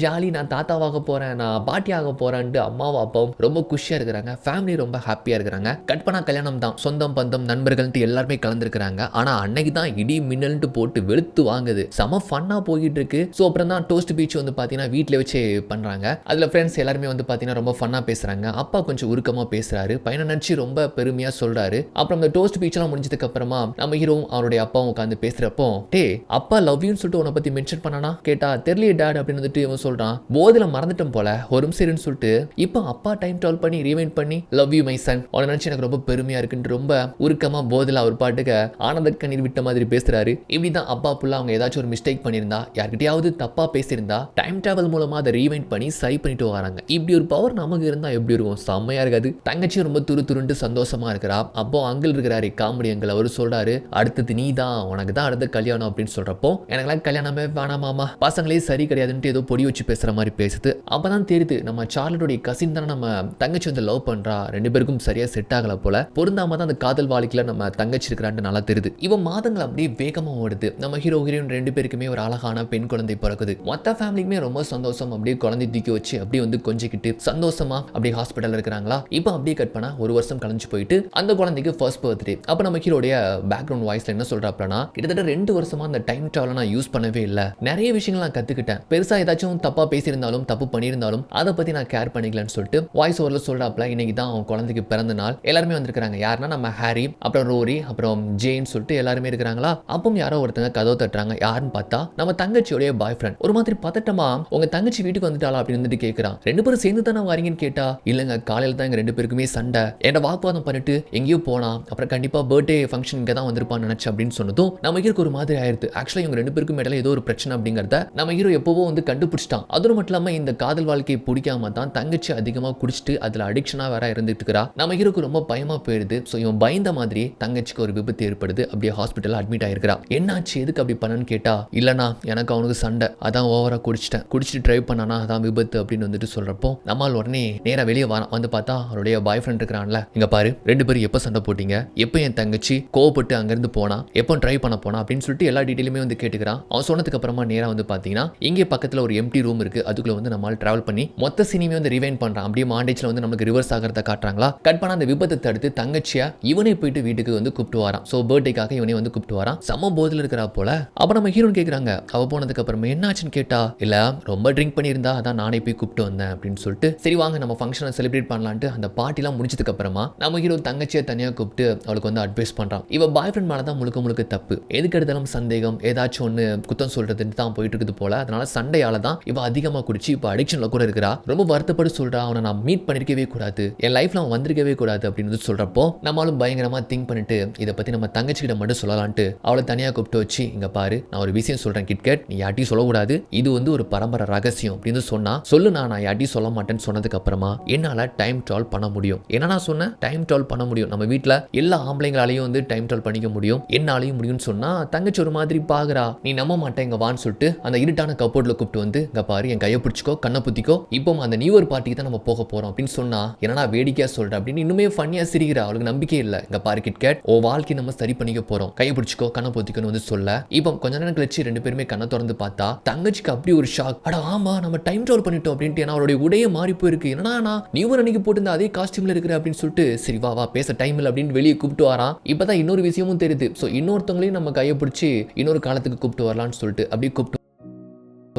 ஜாலி நான் தாத்தாவாக போறேன், நான் பாட்டியாக போறேன்ட்டு அம்மாவும் அப்பாவும் ரொம்ப குஷியா இருக்கிறாங்க. ஃபேமிலி ரொம்ப ஹாப்பியா இருக்கிறாங்க. கட் பண்ணா கல்யாணம் தான், சொந்தம் பந்தம் நண்பர்கள்ட்டு எல்லாருமே கலந்துருக்கிறாங்க. ஆனா அன்னைக்கு தான் இடி மின்னல்ட்டு போட்டு வெளுத்து வாங்குது. செம ஃபன்னா போயிட்டு இருக்கு. ஸோ அப்புறம் தான் டோஸ்ட் பீச் வந்து பாத்தீங்கன்னா வீட்டில் வச்சு பண்றாங்க. அதுல ஃப்ரெண்ட்ஸ் எல்லாருமே வந்து பாத்தீங்கன்னா ரொம்ப ஃபன்னா பேசுறாங்க. அப்பா கொஞ்சம் உருக்கமா பேசுறாரு, பையனை நினைச்சு ரொம்ப பெருமையா சொல்றாரு. அப்புறம் இந்த டோஸ்ட் பீச் எல்லாம் முடிஞ்சதுக்கு அப்புறமா நம்ம ஹீரோவும் அவருடைய அப்பாவும் உட்காந்து பேசுறப்போ, டே அப்பா லவ் யூன்னு சொல்லிட்டு உன்னை பத்தி மென்ஷன் பண்ணானா கேட்டா, தெரியல டாட் அப்படின்னு வந்துட்டு இவன் சொல்றான், போதில மறந்துட்டோம் போல ஒரு சரின்னு சொல்லிட்டு இப்போ அப்பா டைம் ட்ராவல் பண்ணி ரீவைண்ட் பண்ணி லவ் யூ மை சன் உன்னை நினைச்சு எனக்கு ரொம்ப பெருமையா இருக்குன்னு ரொம்ப உருக்கமா போதில அவர் பாட்டுக்கு ஆனந்த கண்ணீர் விட்ட மாதிரி பேசுறாரு. இப்படிதான் அப்பா புள்ள அவங்க ஏதாச்சும் ஒரு மிஸ்டேக் பண்ணியிருந்தா, யார்கிட்டயாவது தப்பா பேசியிருந்தா டைம் டிராவல் மூலமா அதை ரீவைண்ட் பண்ணி சரி பண்ணிட்டு வராங்க. இப்படி ஒரு பவர் நமக்கு இருந்தா எப்படி இருக்கும், செம்மையா இருக்காது. தங்கச்சியும் ரொம்ப துருந்துட்டு சந்தோஷமா இருக்கிறா. அப்போ அங்கிள் இருக்கிறாரு காமெடி அங்கிள், அவரு சொல்றாரு, அடுத்தது நீ தான், உனக்கு தான் அடுத்த கல்யாணம் அப்படின்னு சொல்றப்போ, எனக்கெல்லாம் கல்யாணமே வேணாமாமா, பசங்களே சரி கிடையாதுன்ட்டு ஏதோ பொடி வச்சு பேசுற மாதிரி பேசுது. அப்பதான் தெரியுது நம்ம சார்லட்டோடைய கசின் தானே நம்ம தங்கச்சி வந்து லவ் பண்றா, 2 பேருக்கும் சரியா செட் ஆகல போல, பொருந்தாம தான் அந்த காதல் வாழ்க்கையில நம்ம தங்கச்சி இருக்கிறான்னு நல்லா தெரியுது. இவன் மாதங்கள் அப்படியே வேகமா ஓடுது. நம்ம ஹீரோ ஹீரோயின் 2 பேருக்குமே ஒரு அழகான பெண் குழந்தை பிறக்குது. மொத்த ஃபேமிலிக்குமே ரொம்ப சந்தோஷம். அப்படியே குழந்தை தூக்கி வச்சு அப்படியே வந்து கொஞ்சிக்கிட்டு சந்தோஷமா அப்படியே ஹாஸ்பிட்டல் இருக்கிறாங்களா. இப்போ அப்படியே கட் பண்ணா ஒரு வருஷம் கழிஞ்சு போயிட்டு அந்த குழந்தைக்கு ஃபர்ஸ்ட் பர்த்டே. அப்ப நம்ம ஹீரோடைய பேக்ரவுண்ட் வாய்ஸ்ல என்ன சொல்றாப்லனா, கிட்டத்தட்ட 2 வருஷமா அந்த டைம் டிராவல் நான் யூஸ் பண்ணவே இல்ல, நிறைய விஷயங்கள் நான் கத்துக்கிட்டேன், பெருசா ஏதாச்சும் தப்பா பேசியிருந்தாலும் தப்பு பண்ணியிருந்தாலும் அதை பத்தி நான் கேர் பண்ணிக்கலன்னு சொல்லிட்டு வாய்ஸ் ஓவர்ல சொல்றாப்ல. இன்னைக்கு தான் அவன் குழந்தைக்கு பிறந்த நாள். எல்லாருமே வந்திருக்காங்க. யாருன்னா நம்ம ஹாரி, அப்புறம் ரோரி, அப்புறம் ஜேன் சொல்லிட்டு எல்லாருமே இருக்கிறாங்களா. அப்பவும் யாரோ ஒருத்தங்க கதவு தட்டுறாங்க. யாருன்னு பார்த்தா நம்ம தங்கச்சியோடைய பாய் ஃப்ரெண்ட். ஒரு மாதிரி பதட்டமா, உங்க தங்கச்சி வீட்டுக்கு வந்துட்டாளா அப்படின்னு வந்துட்டு கேட்கிறான். 2 பேரும் சேர்ந்து தானே வரீங்கன்னு கேட்டா, இல்லங்க காலையில தான் எங்க 2 பேருக்குமே சண்டை, என்ன வாக்குவாதம் பண்ணிட்டு எங்கேயோ போனா, அப்புறம் கண்டிப்பா பர்த்டே ஃபங்க்ஷன் இங்க தான் வந்திருப்பான்னு நினைச்சு அப்படின்னு சொன்னதும் நம்ம ஹீரோக்கு ஒரு மாதிரி ஆயிருது. ஆக்சுவலா இவங்க 2 பேருக்கும் இடையில ஏதோ ஒரு பிரச்சனை அப்படிங்கறத நம்ம ஹீரோ எப்பவோ வந்து கண்டுபிடிச்சிட்டான். அது மட்டும் இல்லாம இந்த காதல் வாழ்க்கையை பிடிக்காம தான் தங்கச்சி அதிகமா குடிச்சிட்டு அதுல அடிக்ஷனா வேற இருந்துட்டு இருக்கா. நம்ம ஹீரோக்கு ரொம்ப பயமா போயிருது. சோ இவன் பயந்த மாதிரி தங்கச்சிக்கு ஒரு விபத்து ஏற்படுது. அப்படியே ஹாஸ்பிட்டல்ல அட்மிட் ஆயிருக்கிறா. என்னாச்சு எதுக்கு அப்படி பண்ணன்னு கேட்டா, இல்லனா எனக்கு அவனுக்கு சண்டை, அதான் ஓவரா குடிச்சிட்டு டிரைவ் பண்ணானா அதான் விபத்து அப்படின்னு வந்துட்டு சொல்றப்போ நம்மால் உடனே நேரா வெளியே வந்து பார்த்தா அவருடைய பாய் ஃப்ரெண்ட் இருக்கிறான்ல, இங்க பாரு 2 பேரும் எப்போ சண்டை போட்டீங்க, எப்போ என் தங்கச்சி கோவப்பட்டு அங்கிருந்து போனா, எப்போ ட்ரை பண்ண போனா அப்படின்னு சொல்லிட்டு எல்லா டீட்டெயிலுமே வந்து கேட்டுக்கிறான். அவன் சொன்னதுக்கு அப்புறமா நேரா வந்து பாத்தீங்கன்னா இங்கே பக்கத்துல ஒரு எம்டி ரூம் இருக்கு, அதுக்குள்ள வந்து நம்மால் டிராவல் பண்ணி மொத்த சினிமே வந்து ரிவைண்ட் பண்றான். அப்படியே மாண்டேஜ்ல வந்து நமக்கு ரிவர்ஸ் ஆகிறத காட்டுறாங்களா. கட் பண்ண அந்த விபத்தை தடுத்து தங்கச்சியா இவனே போயிட்டு வீட்டுக்கு வந்து கூப்பிட்டு வரான். ஸோ பர்த்டேக்காக இவனே வந்து கூப்பிட்டு வரான். செம்ம போதில் இருக்கிறா போல. அப்ப நம்ம ஹீரோன் கேட்குறாங்க, அவ போனதுக்கு அப்புறமா என்ன ஆச்சுன்னு கேட்டா, இல்ல ரொம்ப ட்ரிங்க் பண்ணியிருந்தா அதான் நானே போய் கூப்பிட்டு வந்தேன் அப்படின்னு சொல்லிட்டு, சரி வாங்க நம்ம ஃபங்க்ஷனை செலிப்ரேட் பண்ணலான்ட்டு அந்த பார்ட்டிலாம் முடிச்சதுக்கு அப்புறமா நம்ம ஹீரோ தங்கச்சியை தனியாக கூப்பிட்டு அவளுக்கு வந்து அட்வைஸ் பண்றான். இவ பாய் ஃப்ரெண்ட் மேலே தான் முழுக்க முழுக்க தப்பு, எதுக்கு எடுத்தாலும் சந்தேகம், ஏதாச்சும் ஒன்று குத்தம் சொல்றதுன்னு தான் போயிட்டு இருக்குது போல. அதனால சண்டையால தான் இவ அதிகமாக குடிச்சு இப்போ அடிக்ஷன்ல கூட இருக்கிறா. ரொம்ப வருத்தப்பட்டு சொல்றா, அவனை நான் மீட் பண்ணிருக்கவே கூடாது, என் லைஃப்ல அவன் வந்திருக்கவே கூடாது அப்படின்னு சொல்றப்போ நம்மளும் பயங்கரமா திங்க் பண்ணிட்டு இதை பத்தி நம்ம தங்கச்சி கிட்ட மட்டும் சொல்லலான்ட்டு அவளை தனியாக கூப்பிட்டு வச்சு, இங்க பாரு நான் ஒரு விஷயம் சொல்றேன் கிட்கேட், நீ யார்ட்டையும் சொல்லக்கூடாது, இது வந்து ஒரு பரம்பரை ரகசியம் அப்படின்னு சொன்னா சொல்லு, நான் யார்ட்டையும் சொல்ல மாட்டேன்னு சொன்னதுக்கு அப்புறமா என்னால டைம் ட்ராவல் பண்ண முடியும். என்ன நான் சொன்னேன், டைம் ட்ராவல் பண்ண முடியும், நம்ம வீட்டில் எல்லா ஆம்பளைங்களாலையும் வந்து டைம் ட்ராவல் பண்ணிக்க முடியும், என்னாலையும் முடியும்னு சொன்னா தங்கச்சி ஒரு மாதிரி பாக்குறா. நீ நம்ப மாட்டேன், இங்க வான்னு சொல்லிட்டு அந்த இருட்டான கப்போர்ட்ல கூப்பிட்டு வந்து, இங்க பாரு என் கையை பிடிச்சிக்கோ, கண்ணை புத்திக்கோ, இப்போ அந்த நியூ இயர் பார்ட்டிக்கு தான் நம்ம போக போறோம் அப்படின்னு சொன்னா, என்னன்னா வேடிக்கையா சொல்றேன் அப்படின்னு இன்னுமே ஃபன்னியா சிரிக்கிறா. அவளுக்கு நம்பிக்கை இல்லை. இங்க பாரு கிட்கேட், ஓ வாழ்க்கை நம்ம சரி பண்ணிக்க போறோம், கையை பிடிச்சிக்கோ, கண்ணை பொத்திக்கோன்னு வந்து சொல்ல, இப்போ கொஞ்ச நேரம் கழிச்சு 2 பேருமே கண்ணை திறந்து பார்த்தா தங்கச்சிக்கு அப்படி ஒரு ஷாக். அட ஆமா நம்ம டைம் ட்ராவல் பண்ணிட்டோம் அப்படின்ட்டு. ஏன்னா அவருடைய உடையே மாறி போயிருக்கு. என்னன்னா நான் நியூ இயர் அன்னைக்கு போட்டு அதே காஸ்டியூம்ல இருக்கிற அப்படின்னு சொல்லிட்டு, சரி வா வா பேச டைம் இல்லை அப்படின்னு வெளியே கூப்பிட்டு வரான். இப்பதான் இன்னொரு விஷயமும் தெரியுது. ஸோ இன்னொருத்தவங்களையும் நம்ம கையை பிடிச்சி இன்னொரு காலத்துக்கு கூப்பிட்டு வரலான்னு சொல்லிட்டு அப்படியே கூப்பிட்டு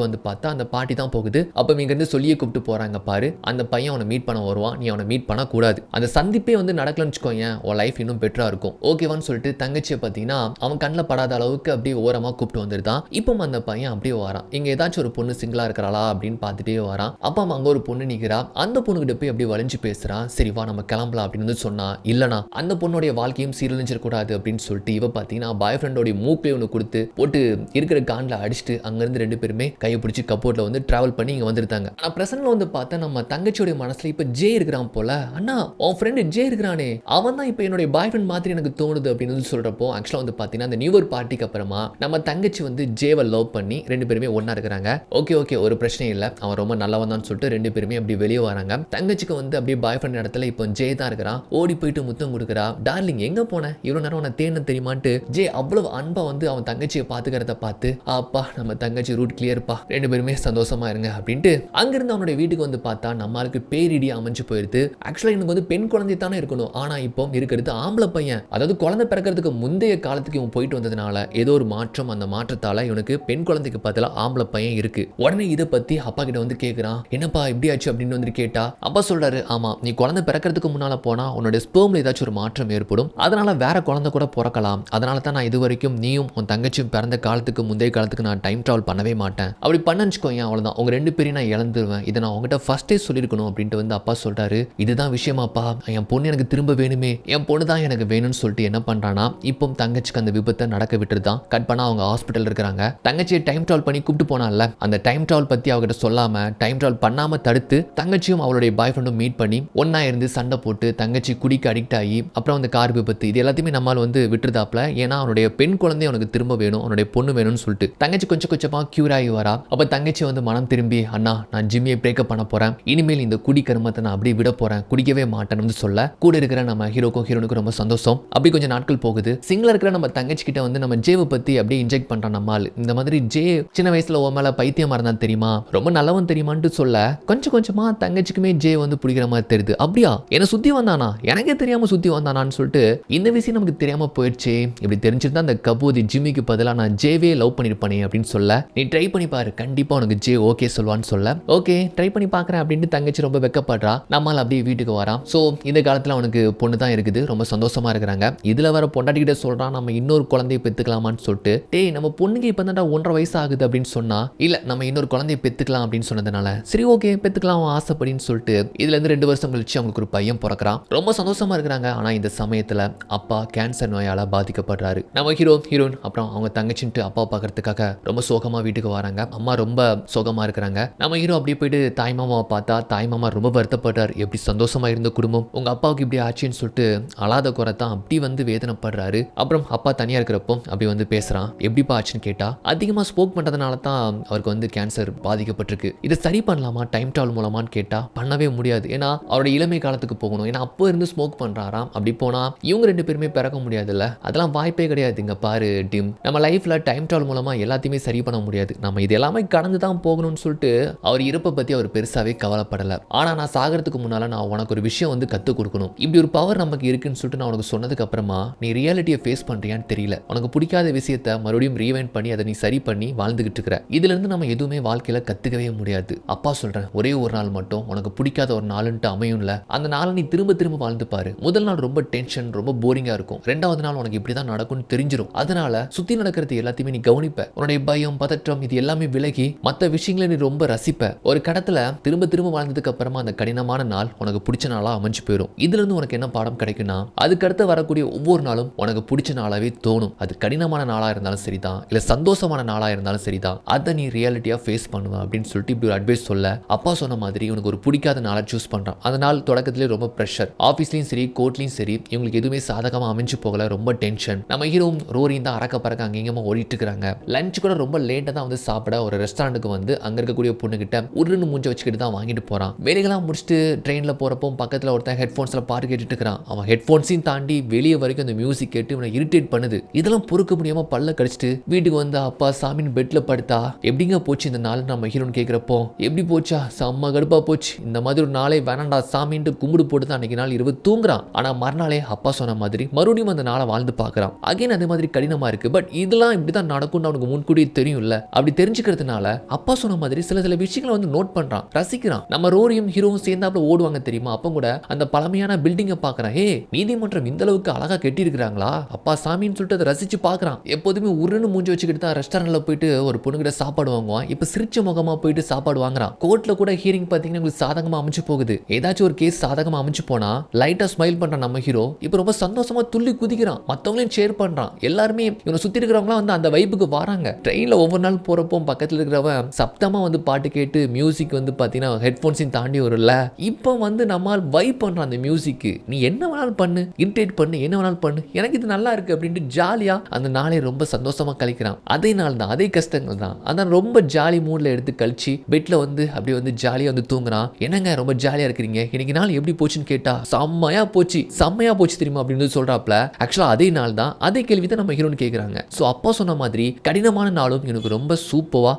வந்து பார்த்தா அந்த பாட்டி தான் போகுது. அப்போ இங்கேருந்து சொல்லியே கூப்பிட்டு போறாங்க, பாரு அந்த பையன் அவனை மீட் பண்ண வருவான், நீ அவனை மீட் பண்ணக்கூடாது, அந்த சந்திப்பே வந்து நடக்கலன்னு வச்சுக்கோங்க, உன் லைஃப் இன்னும் பெட்டரா இருக்கும், ஓகேவான்னு சொல்லிட்டு தங்கச்சியை பார்த்தீங்கன்னா அவன் கண்ணில் படாத அளவுக்கு அப்படியே ஓரமாக கூப்பிட்டு வந்துருதான். இப்போ அந்த பையன் அப்படியே வரான். இங்கே ஏதாச்சும் ஒரு பொண்ணு சிங்கிளா இருக்கிறாளா அப்படின்னு பார்த்துட்டே வரான். அப்போ அங்கே ஒரு பொண்ணு நிற்கிறா. அந்த பொண்ணுகிட்ட போய் அப்படியே வளைஞ்சு பேசுறான். சரி வா நம்ம கிளம்பலாம் அப்படின்னு வந்து சொன்னா, இல்லைனா அந்த பொண்ணுடைய வாழ்க்கையும் சீரழிஞ்சிடக்கூடாது அப்படின்னு சொல்லிட்டு இவ பார்த்தீங்கன்னா பாய் ஃப்ரெண்டோடைய மூக்கிலே ஒன்று கொடுத்து போட்டு இருக்கிற காண்டில் அடிச்சுட்டு அங்கேருந்து 2 பேருமே கையை பிடிச்சி கப்போர்ட்ல வந்து டிராவல் பண்ணி இங்க வந்திருந்தாங்க. ஆனா பிரசன்ட்ல வந்து பார்த்தா நம்ம தங்கச்சியோட மனசுல இப்ப ஜே இருக்கிறான் போல. அண்ணா உன் ஃப்ரெண்டு ஜே இருக்கிறானே, அவன் தான் இப்ப என்னுடைய பாய் ஃப்ரெண்ட் மாதிரி எனக்கு தோணுது அப்படின்னு சொல்றப்போ ஆக்சுவலா வந்து பாத்தீங்கன்னா அந்த நியூ இயர் பார்ட்டிக்கு அப்புறமா நம்ம தங்கச்சி வந்து ஜேவை லவ் பண்ணி 2 பேருமே ஒண்ணா இருக்கிறாங்க. ஓகே ஓகே ஒரு பிரச்சனை இல்லை, அவன் ரொம்ப நல்லவன் தான் சொல்லிட்டு 2 பேருமே அப்படி வெளியே வராங்க. தங்கச்சிக்கு வந்து அப்படியே பாய் ஃப்ரெண்ட் இடத்துல இப்போ ஜே தான் இருக்கிறான். ஓடி போயிட்டு முத்தம் கொடுக்குறா. டார்லிங் எங்க போன, இவ்வளவு நேரம் உன்னை தேன தெரியுமான்ட்டு ஜே அவ்வளவு அன்பா வந்து அவன் தங்கச்சியை பாத்துக்கிறத பார்த்து, அப்பா நம்ம தங்கச்சி ரூட் கிளியர்ப்பா, 2 பேருமே சந்தோஷமா இருங்க அப்படின்ட்டு அங்கிருந்து அவனுடைய வீட்டுக்கு வந்து பார்த்தா நம்மளுக்கு பேரிடி அமைஞ்சு போயிருது. ஆக்சுவலா எனக்கு வந்து பெண் குழந்தை தானே இருக்கணும், ஆனா இப்போ இருக்கிறது ஆம்பளை பையன். அதாவது குழந்தை பிறக்கிறதுக்கு முந்தைய காலத்துக்கு இவன் போயிட்டு வந்ததுனால ஏதோ ஒரு மாற்றம், அந்த மாற்றத்தால இவனுக்கு பெண் குழந்தைக்கு பதிலா ஆம்பளை பையன் இருக்கு. உடனே இதை பத்தி அப்பா கிட்ட வந்து கேட்கிறான், என்னப்பா இப்படி ஆச்சு அப்படின்னு வந்து கேட்டா அப்பா சொல்றாரு, ஆமா நீ குழந்தை பிறக்கிறதுக்கு முன்னால போனா உன்னோட ஸ்பெர்ம்ல ஏதாச்சும் ஒரு மாற்றம் ஏற்படும், அதனால வேற குழந்தை கூட பிறக்கலாம், அதனால தான் நான் இது வரைக்கும் நீயும் உன் தங்கச்சியும் பிறந்த காலத்துக்கு முந்தைய காலத்துக்கு நான் டைம் டிராவல் பண்ணவே மாட்டேன், அப்படி பண்ண அவ்வளவுதான், உங்க 2 பேரையும் நான் இழந்துருவேன், இதை நான் உங்ககிட்ட ஃபர்ஸ்டே சொல்லியிருக்கணும் அப்படின்ட்டு வந்து அப்பா சொல்றாரு. இதுதான் விஷயமாப்பா, என் பொண்ணு எனக்கு திரும்ப வேணுமே, என் பொண்ணு தான் எனக்கு வேணும்னு சொல்லிட்டு என்ன பண்றானா இப்போ தங்கச்சிக்கு அந்த விபத்தை நடக்க விட்டுருதான். கட் பண்ணா அவங்க ஹாஸ்பிட்டல் இருக்கிறாங்க. தங்கச்சியை டைம் டிராவல் பண்ணி கூப்பிட்டு போனால, அந்த டைம் டிராவல் பத்தி அவகிட்ட சொல்லாம டைம் டிராவல் பண்ணாம தடுத்து தங்கச்சியும் அவளுடைய பாய் ஃப்ரெண்டும் மீட் பண்ணி ஒன்னா இருந்து சண்டை போட்டு தங்கச்சி குடிக்கு அடிக்ட் ஆகி அப்புறம் அந்த கார் விபத்து இது எல்லாத்தையுமே நம்மால் வந்து விட்டுருதாப்ல. ஏன்னா அவனுடைய பெண் குழந்தை அவனுக்கு திரும்ப வேணும், அவனுடைய பொண்ணு வேணும்னு சொல்லிட்டு தங்கச்சி கொஞ்சம் கொஞ்சமா கியூர் ஆகி வரா. அப்ப தங்கச்சி வந்து மனம் திரும்பி, அண்ணா நான் ஜிம்மியை பிரேக்கப் பண்ண போறேன், இனிமேல் இந்த குடி கருமத்தை நான் அப்படியே விட போறேன், குடிக்கவே மாட்டேன்னு சொல்ல கூட இருக்கிற நம்ம ஹீரோக்கும் ஹீரோனுக்கும் ரொம்ப சந்தோஷம். அப்படி கொஞ்சம் நாட்கள் போகுது. சிங்கிளா இருக்கிற நம்ம தங்கச்சி கிட்ட வந்து நம்ம ஜேவை பத்தி அப்படியே இன்ஜெக்ட் பண்றான் நம்மால். இந்த மாதிரி ஜே சின்ன வயசுல ஓ மேல பைத்தியமா இருந்தான் தெரியுமா, ரொம்ப நல்லவன் தெரியுமான்னு சொல்ல கொஞ்சம் கொஞ்சமா தங்கச்சிக்குமே ஜே வந்து பிடிக்கிற மாதிரி தெரியுது. அப்படியா என்ன சுத்தி வந்தானா, எனக்கே தெரியாம சுத்தி வந்தானான்னு சொல்லிட்டு இந்த விஷயம் நமக்கு தெரியாம போயிடுச்சு. இப்படி தெரிஞ்சிருந்தா அந்த கபூதி ஜிம்மிக்கு பதிலாக நான் ஜேவே லவ் பண்ணிருப்பானே அப்படின்னு சொல்ல, நீ ட்ரை பண்ணி பாரு கண்டிப்பா உனக்கு ஜே ஓகே சொல்வான்னு சொல்ல, ஓகே ட்ரை பண்ணி பார்க்குறேன் அப்படின்ட்டு தங்கச்சி ரொம்ப வெக்கப்படுறா. நம்மால் அப்படியே வீட்டுக்கு வரான். ஸோ இந்த காலத்தில் அவனுக்கு பொண்ணு தான் இருக்குது, ரொம்ப சந்தோஷமா இருக்கிறாங்க. இதில் வர பொண்டாட்டிக்கிட்ட சொல்கிறான் நம்ம இன்னொரு குழந்தைய பெற்றுக்கலாமான்னு சொல்லிட்டு, டேய் நம்ம பொண்ணுக்கு இப்போ தான் 1.5 வயசு ஆகுது அப்படின்னு சொன்னா, இல்லை நம்ம இன்னொரு குழந்தைய பெற்றுக்கலாம் அப்படின்னு சொன்னதுனால சரி ஓகே பெற்றுக்கலாம் ஆசைப்படின்னு சொல்லிட்டு இதுலேருந்து 2 வருஷம் கழிச்சு அவங்களுக்கு ஒரு பையன் பிறக்கிறான். ரொம்ப சந்தோஷமா இருக்கிறாங்க. ஆனால் இந்த சமயத்தில் அப்பா கேன்சர் நோயால் பாதிக்கப்படுறாரு. நம்ம ஹீரோயின் அப்புறம் அவங்க தங்கச்சின்ட்டு அப்பா பார்க்கறதுக்காக ரொம்ப சோகமாக வீட்டுக்கு வராங்க. அம்மா ரொம்ப சுகமா இருக்கிறாங்க. நம்ம ஹீரோ அப்படியே போயிட்டு தாய் மாமாவை பார்த்தா தாய் மாமா ரொம்ப வருத்தப்படுறாரு. எப்படி சந்தோஷமா இருந்த குடும்பம் உங்க அப்பாவுக்கு இப்படி ஆச்சுன்னு சொல்லிட்டு அழாத குறை தான் அப்படி வந்து வேதனைப்படுறாரு. அப்புறம் அப்பா தனியா இருக்கிறப்போ அப்படி வந்து பேசுறான். எப்படிப்பா ஆச்சுன்னு கேட்டா அதிகமா ஸ்மோக் பண்றதுனால தான் அவருக்கு வந்து கேன்சர் பாதிக்கப்பட்டிருக்கு. இதை சரி பண்ணலாமா டைம் ட்ராவல் மூலமான்னு கேட்டா பண்ணவே முடியாது. ஏன்னா அவரோட இளமை காலத்துக்கு போகணும். ஏன்னா அப்போ இருந்து ஸ்மோக் பண்றாராம். அப்படி போனா இவங்க 2 பேருமே பிறக்க முடியாதுல்ல. அதெல்லாம் வாய்ப்பே கிடையாது. இங்க பாரு டிம், நம்ம லைஃப்ல டைம் ட்ராவல் மூலமா எல்லாத்தையுமே சரி பண்ண முடியாது. நம்ம இது எல்லாமே கடந்து தான் போகணும்னு சொல்லிட்டு அவர் இறப்பை பத்தி அவர் பெருசாவே கவலைப்படல. ஆனா நான் சாகிறதுக்கு முன்னால நான் உனக்கு ஒரு விஷயம் வந்து கத்துக் கொடுக்கணும். இப்படி ஒரு பவர் நமக்கு இருக்குன்னு சொல்லிட்டு நான் உனக்கு சொன்னதுக்கு அப்புறமா நீ ரியாலிட்டியை ஃபேஸ் பண்றியான்னு தெரியல. உனக்கு பிடிக்காத விஷயத்தை மறுபடியும் ரீவைண்ட் பண்ணி அதை நீ சரி பண்ணி வாழ்ந்துகிட்டு இருக்கிற. இதுல இருந்து நம்ம எதுவுமே வாழ்க்கையில கத்துக்கவே முடியாது. அப்பா சொல்றேன், ஒரே ஒரு நாள் மட்டும் உனக்கு பிடிக்காத ஒரு நாளுன்ட்டு அமையும்ல, அந்த நாளை நீ திரும்ப திரும்ப வாழ்ந்து பாரு. முதல் நாள் ரொம்ப டென்ஷன் ரொம்ப போரிங்கா இருக்கும். 2வது நாள் உனக்கு இப்படிதான் நடக்கும்னு தெரிஞ்சிடும். அதனால சுத்தி நடக்கிறது எல்லாத்தையுமே நீ கவனிப்ப. உன்னுடைய பயம் பதற்றம் இது எல்லாமே விலகி மற்ற விஷயங்களை நீ ரொம்ப ரசிப்ப. ஒரு கடத்துல திரும்ப திரும்ப வாழ்ந்ததுக்கு அப்புறமா அந்த கடினமான நாள் உனக்கு பிடிச்ச நாளா அமைஞ்சு போயிடும். இதுல இருந்து உனக்கு என்ன பாடம் கிடைக்கும்னா அதுக்கடுத்து வரக்கூடிய ஒவ்வொரு நாளும் உனக்கு பிடிச்ச நாளாவே தோணும். அது கடினமான நாளா இருந்தாலும் சரிதான், இல்ல சந்தோஷமான நாளா இருந்தாலும் சரிதான், அதை நீ ரியாலிட்டியா ஃபேஸ் பண்ணுவ அப்படின்னு சொல்லிட்டு இப்படி ஒரு அட்வைஸ் சொல்ல அப்பா சொன்ன மாதிரி உனக்கு ஒரு பிடிக்காத நாளை சூஸ் பண்றான். அந்த நாள் தொடக்கத்திலே ரொம்ப ப்ரெஷர். ஆஃபீஸ்லயும் சரி கோர்ட்லயும் சரி இவங்களுக்கு எதுவுமே சாதகமா அமைஞ்சு போகல. ரொம்ப டென்ஷன். நம்ம ஹீரோவும் ரோரியும் தான் அறக்க பறக்க அங்கேயுமா ஓடிட்டு இருக்காங்க. லஞ்ச் கூட ரொம்ப லேட்டா தான் வந்து சாப்பிட ஒரு ரெஸ்டாரண்ட்டுக்கு வந்து அங்க இருக்கக்கூடிய பொண்ணு கிட்ட உருன்னு மூஞ்ச வச்சுக்கிட்டு தான் வாங்கிட்டு போறான். வேலைகளாம் முடிச்சுட்டு ட்ரெயின்ல போறப்போ பக்கத்துல ஒருத்தன் ஹெட்ஃபோன்ஸ்ல பாட்டு கேட்டுட்டு இருக்கிறான். அவன் ஹெட்ஃபோன்ஸையும் தாண்டி வெளியே வரைக்கும் அந்த மியூசிக் கேட்டு இவனை இரிட்டேட் பண்ணுது. இதெல்லாம் பொறுக்க முடியாம பல்ல கடிச்சிட்டு வீட்டுக்கு வந்து அப்பா சாமின்னு பெட்ல படுத்தா எப்படிங்க போச்சு இந்த நாள் நம்ம ஹீரோன்னு கேட்கிறப்போ எப்படி போச்சா செம்ம கடுப்பா போச்சு. இந்த மாதிரி ஒரு நாளே வேணாண்டா சாமின்ட்டு கும்பிடு போட்டு தான் அன்னைக்கு நாள் இரவு தூங்குறான். ஆனா மறுநாளே அப்பா சொன்ன மாதிரி மறுபடியும் அந்த நாளை வாழ்ந்து பார்க்கறான். அகைன் அதே மாதிரி கடினமா இருக்கு. பட் இதெல்லாம் இப்படிதான் நடக்கும்னு அவனுக்கு முன்கூட்டியே தெரியும்ல. அப்படி தெரிஞ்சுக்கிறதுனால அப்பா சொன்ன மாதிரி சில விஷயங்களை வந்து நோட் பண்றான், ரசிக்கிறான். நம்ம ரோரியும் ஹீரோவும் சேர்ந்தாப்புல ஓடுவாங்க தெரியுமா, அப்ப கூட அந்த பழமையான பில்டிங்கை பார்க்கறான். ஹே, நீதிமன்றம் இந்த அளவுக்கு அழகா கட்டி இருக்கிறாங்களா அப்பா சாமின்னு சொல்லிட்டு அதை ரசிச்சு பார்க்கறான். எப்போதுமே உருன்னு மூஞ்சி வச்சுக்கிட்டு தான் ரெஸ்டாரண்ட்ல போயிட்டு ஒரு பொண்ணுகிட்ட சாப்பாடு வாங்குவான். இப்ப சிரிச்ச முகமா போயிட்டு சாப்பாடு வாங்குறான். கோர்ட்ல கூட ஹியரிங் பாத்தீங்கன்னா உங்களுக்கு சாதகமா அமைச்சு போகுது. ஏதாச்சும் ஒரு கேஸ் சாதகமா அமைச்சு போனா லைட்டா ஸ்மைல் பண்ற நம்ம ஹீரோ இப்ப ரொம்ப சந்தோஷமா துள்ளி குதிக்கிறான். மத்தவங்களையும் ஷேர் பண்றான். எல்லாருமே இவனை சுத்தி இருக்கிறவங்களாம் வந்து அந்த வைப்புக்கு வராங்க. ட்ரெயின்ல ஒவ்வொரு நாள் போறப்போ பக்கத்துல இருக்கிறவன் சப்தமா வந்து பாட்டு கேட்டு மியூசிக் வந்து பாத்தீங்கன்னா ஹெட்போன்ஸையும் தாண்டி வரும்ல. இப்போ வந்து நம்மால் வைப் பண்றான் அந்த மியூசிக். நீ என்ன வேணாலும் பண்ணு, இரிட்டேட் பண்ணு, என்ன வேணாலும் பண்ணு, எனக்கு இது நல்லா இருக்கு அப்படின்ட்டு ஜாலியா அந்த நாளை ரொம்ப சந்தோஷமா கழிக்கிறான். அதே நாள் தான் அதே கஷ்டங்கள் தான். அதான் ரொம்ப ஜாலி மூட்ல எடுத்து கழிச்சு பெட்ல வந்து அப்படியே வந்து ஜாலியா வந்து தூங்குறான். என்னங்க ரொம்ப ஜாலியா இருக்கிறீங்க, இன்னைக்கு நாள் எப்படி போச்சுன்னு கேட்டா செம்மையா போச்சு தெரியுமா அப்படின்னு சொல்றாப்ல. ஆக்சுவலா அதே நாள் தான் அதே கேள்வி தான் நம்ம ஹீரோன்னு கேட்கறாங்க. சோ அப்பா சொன்ன மாதிரி கடினமான நாளும் எனக்கு ரொம்ப சூப்பரா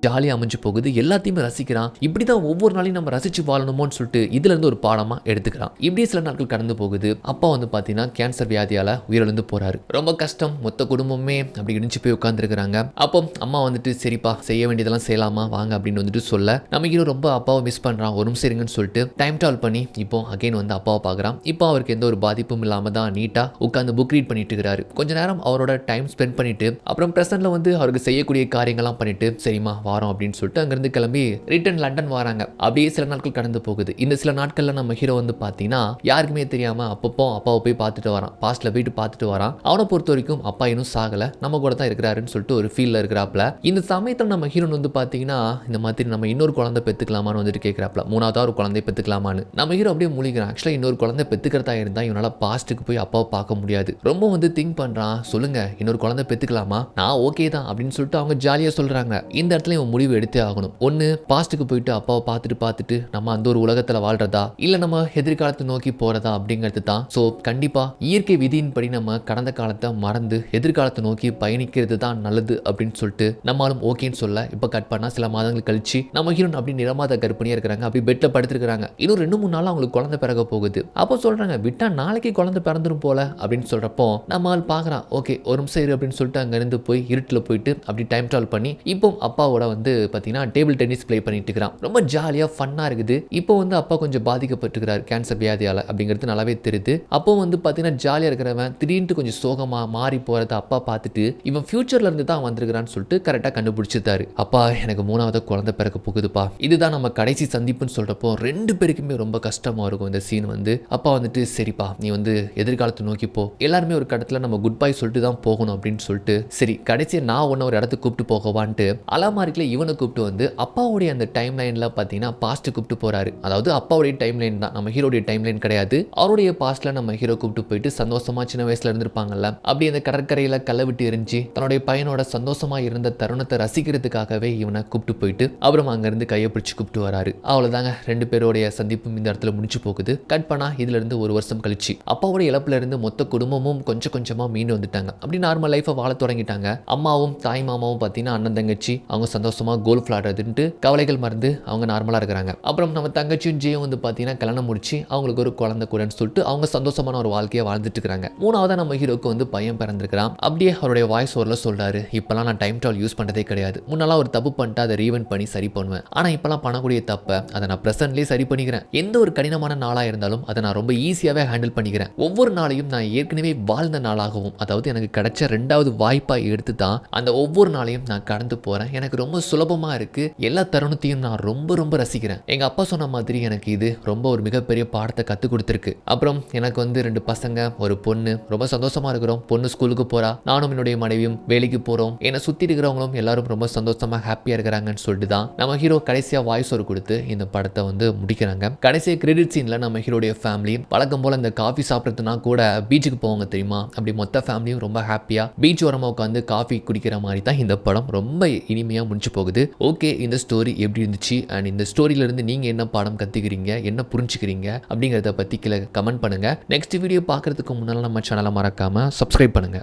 ஜாலியாக அமைஞ்சு போகுது. எல்லாத்தையுமே ரசிக்கிறான். இப்படி தான் ஒவ்வொரு நாளையும் நம்ம ரசிச்சு வாழணுமோன்னு சொல்லிட்டு இதுல இருந்து ஒரு பாடமா எடுத்துக்கிறான். இப்படியே சில நாட்கள் கடந்து போகுது. அப்பா வந்து பார்த்தீங்கன்னா கேன்சர் வியாதியால உயிரிழந்து போறாரு. ரொம்ப கஷ்டம். மொத்த குடும்பமே அப்படி இடிஞ்சு போய் உட்காந்துருக்கிறாங்க. அப்போ அம்மா வந்துட்டு சரிப்பா செய்ய வேண்டியதெல்லாம் செய்யலாமா வாங்க அப்படின்னு வந்துட்டு சொல்ல நம்ம ஹீரோ ரொம்ப அப்பாவை மிஸ் பண்றான். ஒரு நிமிஷம் இருங்கன்னு சொல்லிட்டு டைம் ட்ராவல் பண்ணி இப்போ அகைன் வந்து அப்பாவை பார்க்குறான். இப்போ அவருக்கு எந்த ஒரு பாதிப்பும் இல்லாம தான் நீட்டா உட்காந்து புக் ரீட் பண்ணிட்டு இருக்கிறாரு. கொஞ்ச நேரம் அவரோட டைம் ஸ்பெண்ட் பண்ணிட்டு அப்புறம் பிரசன்ட்ல வந்து அவருக்கு செய்யக்கூடிய காரியங்கள்லாம் பண்ணிட்டு சரிமா வாரம் அப்படின்னு சொல்லிட்டு அங்கிருந்து கிளம்பி ரிட்டர்ன் லண்டன் வராங்க. அப்படியே சில நாட்கள் கடந்து போகுது. இந்த சில நாட்கள்ல நம்ம ஹீரோ வந்து பாத்தீங்கன்னா யாருக்குமே தெரியாம அப்பப்போ அப்பாவை போய் பார்த்துட்டு வரான். பாஸ்ட்ல போயிட்டு பார்த்துட்டு வரான். அவனை பொறுத்த வரைக்கும் அப்பா இன்னும் சாகல, நம்ம கூட தான் இருக்கிறாருன்னு சொல்லிட்டு ஒரு ஃபீல்ல இருக்கிறாப்ல. இந்த சமயத்துல நம்ம ஹீரோன் வந்து பாத்தீங்கன்னா இந்த மாதிரி நம்ம இன்னொரு குழந்தை பெத்துக்கலாமான்னு வந்துட்டு கேட்கிறாப்ல. 3வது ஒரு குழந்தை பெத்துக்கலாமான்னு நம்ம ஹீரோ அப்படியே முழிக்கிறான். ஆக்சுவலா இன்னொரு குழந்தை பெத்துக்கிறதா இருந்தா இவனால பாஸ்ட்டுக்கு போய் அப்பாவை பார்க்க முடியாது. ரொம்ப வந்து திங்க் பண்றான். சொல்லுங்க இன்னொரு குழந்தை பெத்துக்கலாமா, நான் ஓகே தான் அப்படின்னு சொல்லிட்டு அவங்க ஜாலியா சொல்றாங்க. இந்த இடத்துல இவன் முடிவு எடுத்தே ஆகணும். ஒன்னு பாஸ்ட்டுக்கு போயிட்டு அப்பாவை பார்த்துட்டு நம்ம அந்த ஒரு உலகத்துல வாழ்றதா இல்ல நம்ம எதிர்காலத்தை நோக்கி போறதா அப்படிங்கிறது தான். சோ கண்டிப்பா இயற்கை விதியின்படி நம்ம கடந்த காலத்தை மறந்து எதிர்காலத்தை நோக்கி பயணிக்கிறது தான் நல்லது அப்படின்னு சொல்லிட்டு நம்மளும் ஓகேன்னு சொல்ல இப்ப கட் பண்ணா சில மாதங்கள் கழிச்சு நம்ம ஹீரோன் அப்படி நிறமாத கர்ப்பிணியா இருக்கிறாங்க. அப்படி பெட்ல படுத்திருக்காங்க. இன்னும் 2-3 நாள் அவங்களுக்கு குழந்தை பிறக போகுது. அப்போ சொல்றாங்க விட்டா நாளைக்கு குழந்தை பிறந்துரும் போல அப்படின்னு சொல்றப்போ நம்ம பாக்குறான். ஓகே ஒரு நிமிஷம் இரு அப்படின்னு சொல்லிட்டு அங்க இருந்து போய் இருட்டுல போயிட்டு அப்படி டைம் டிராவல் பண்ணி இப்போ அப்பாவோட வந்து பார்த்தீங்கன்னா டேபிள் டென்னிஸ் ப்ளே பண்ணிட்டு இருக்கிறான். ரொம்ப ஜாலியாக ஃபன்னாக இருக்குது. இப்போ வந்து அப்பா கொஞ்சம் பாதிக்கப்பட்டிருக்கிறார் கேன்சர் வியாதியால் அப்படிங்கிறது நல்லாவே தெரியுது. அப்போ வந்து பார்த்தீங்கன்னா ஜாலியாக இருக்கிறவன் திடீர்னு கொஞ்சம் சோகமாக மாறி போகிறத அப்பா பார்த்துட்டு இவன் ஃபியூச்சர்ல இருந்து தான் வந்திருக்கிறான்னு சொல்லிட்டு கரெக்டாக கண்டுபிடிச்சிருந்தாரு. அப்பா எனக்கு 3வது குழந்தை பிறக்க போகுதுப்பா, இதுதான் நம்ம கடைசி சந்திப்புன்னு சொல்றப்போ 2 பேருக்குமே ரொம்ப கஷ்டமா இருக்கும் இந்த சீன் வந்து. அப்பா வந்துட்டு சரிப்பா நீ வந்து எதிர்காலத்தை நோக்கி போ, எல்லாருமே ஒரு கடத்துல நம்ம குட் பை சொல்லிட்டு தான் போகணும் அப்படின்னு சொல்லிட்டு சரி கடைசியாக நான் ஒன்று ஒரு இடத்துக்கு கூப்பிட்டு போகவான்ட்டு அலமாரிக்கில் இவனை கூப்பிட்டு வந்து அப்பாவுடைய அந்த டைம் லைனில் பார்த்தீங்கன்னா பாஸ்ட் கூப்பிட்டு போறாரு. அதாவது அப்பாவுடைய டைம் லைன் தான், நம்ம ஹீரோடைய டைம் லைன் கிடையாது. அவருடைய பாஸ்ட்ல நம்ம ஹீரோ கூப்பிட்டு போயிட்டு சந்தோஷமா சின்ன வயசுல இருந்திருப்பாங்கல்ல, அப்படி அந்த கடற்கரையில கல்லை விட்டு எரிஞ்சு தன்னுடைய பையனோட சந்தோஷமா இருந்த தருணத்தை ரசிக்கிறதுக்காகவே இவனை கூப்பிட்டு போயிட்டு அப்புறம் அங்கிருந்து கையை பிடிச்சு கூப்பிட்டு வராரு. அவ்வளவுதாங்க 2 பேருடைய சந்திப்பும் இந்த இடத்துல முடிச்சு போகுது. கட் பண்ணா இதுல இருந்து 1 வருஷம் கழிச்சு அப்பாவோட இழப்புல இருந்து மொத்த குடும்பமும் கொஞ்சம் கொஞ்சமா மீண்டு வந்துட்டாங்க. அப்படி நார்மல் லைஃபை வாழ தொடங்கிட்டாங்க. அம்மாவும் தாய் மாமாவும் பார்த்தீங்கன்னா அண்ணன் தங்கச்சி அவங்க சந்தோஷமா கோல்ஃப் விளையாடுறதுன்ட்டு கவலைகள் மறந்து அவங்க நார்மலா இருக்கிறாங்க. அப்புறம் நம்ம தங்கச்சியும் ஜியும் வந்து பார்த்தீங்கன்னா கல்யாணம் முடிச்சு அவங்களுக்கு ஒரு குழந்தை கூடன்னு சொல்லிட்டு அவங்க சந்தோஷமான ஒரு வாழ்க்கையை வாழ்ந்துட்டு இருக்காங்க. 3ஆவதா நம்ம ஹீரோக்கு வந்து பையன் பிறந்திருக்கிறான். அப்படியே அவருடைய வாய்ஸ் ஓவர்ல சொல்றாரு, இப்பெல்லாம் நான் டைம் ட்ராவல் யூஸ் பண்றதே கிடையாது. முன்னெல்லாம் ஒரு தப்பு பண்ணிட்டு அதை ரீவெண்ட் பண்ணி சரி பண்ணுவேன். ஆனா இப்பெல்லாம் பண்ணக்கூடிய தப்பை அதை நான் பிரசன்ட்லேயே சரி பண்ணிக்கிறேன். எந்த ஒரு கடினமான நாளா இருந்தாலும் அதை நான் ரொம்ப ஈஸியாவே ஹேண்டில் பண்ணிக்கிறேன். ஒவ்வொரு நாளையும் நான் ஏற்கனவே வாழ்ந்த நாளாகவும் அதாவது எனக்கு கிடைச்ச 2வது வாய்ப்பா எடுத்து தான் அந்த ஒவ்வொரு நாளையும் நான் கடந்து போறேன். எனக்கு ரொம்ப சுலபமா இருக்கு. எல்லா தருணத்தையும் நான் ரொம்ப ரொம்ப ரசிக்கிறேன். எங்க அப்பா சொன்ன மாதிரி எனக்கு இது ரொம்ப ஒரு மிகப்பெரிய பாடத்தை கற்றுக் கொடுத்துருக்கு. அப்புறம் எனக்கு வந்து 2 பசங்க ஒரு பொண்ணு, ரொம்ப சந்தோஷமா இருக்கிறோம். பொண்ணு ஸ்கூலுக்கு போறா, நானும் என்னுடைய மனைவியும் வேலைக்கு போறோம். என்னை சுத்தி இருக்கிறவங்களும் எல்லாரும் ரொம்ப சந்தோஷமா ஹாப்பியா இருக்கிறாங்கன்னு சொல்லிட்டு தான் நம்ம ஹீரோ கடைசியா வாய்ஸ் ஓவர் கொடுத்து இந்த படத்தை வந்து முடிக்கிறாங்க. கடைசியா கிரெடிட் சீன்ல நம்ம ஹீரோடைய ஃபேமிலி வழக்கம் போல இந்த காஃபி சாப்பிட்றதுனா கூட பீச்சுக்கு போவாங்க தெரியுமா, அப்படி மொத்த ஃபேமிலியும் ரொம்ப ஹாப்பியா பீச் ஓரமா உட்காந்து காஃபி குடிக்கிற மாதிரி தான் இந்த படம் ரொம்ப இனிமையா முடிச்சு போகுது. ஓகே, இந்த ஸ்டோரி எப்படி இருந்துச்சு அண்ட் இந்த ஸ்டோரியில இருந்து நீங்க என்ன பாடம் கத்துக்கிறீங்க, என்ன புரிஞ்சுக்கிறீங்க அப்படிங்கிறத பத்தி கீழே கமெண்ட் பண்ணுங்க. நெக்ஸ்ட் வீடியோ பார்க்கறதுக்கு முன்னால நம்ம சேனலை மறக்காம சப்ஸ்கிரைப் பண்ணுங்க.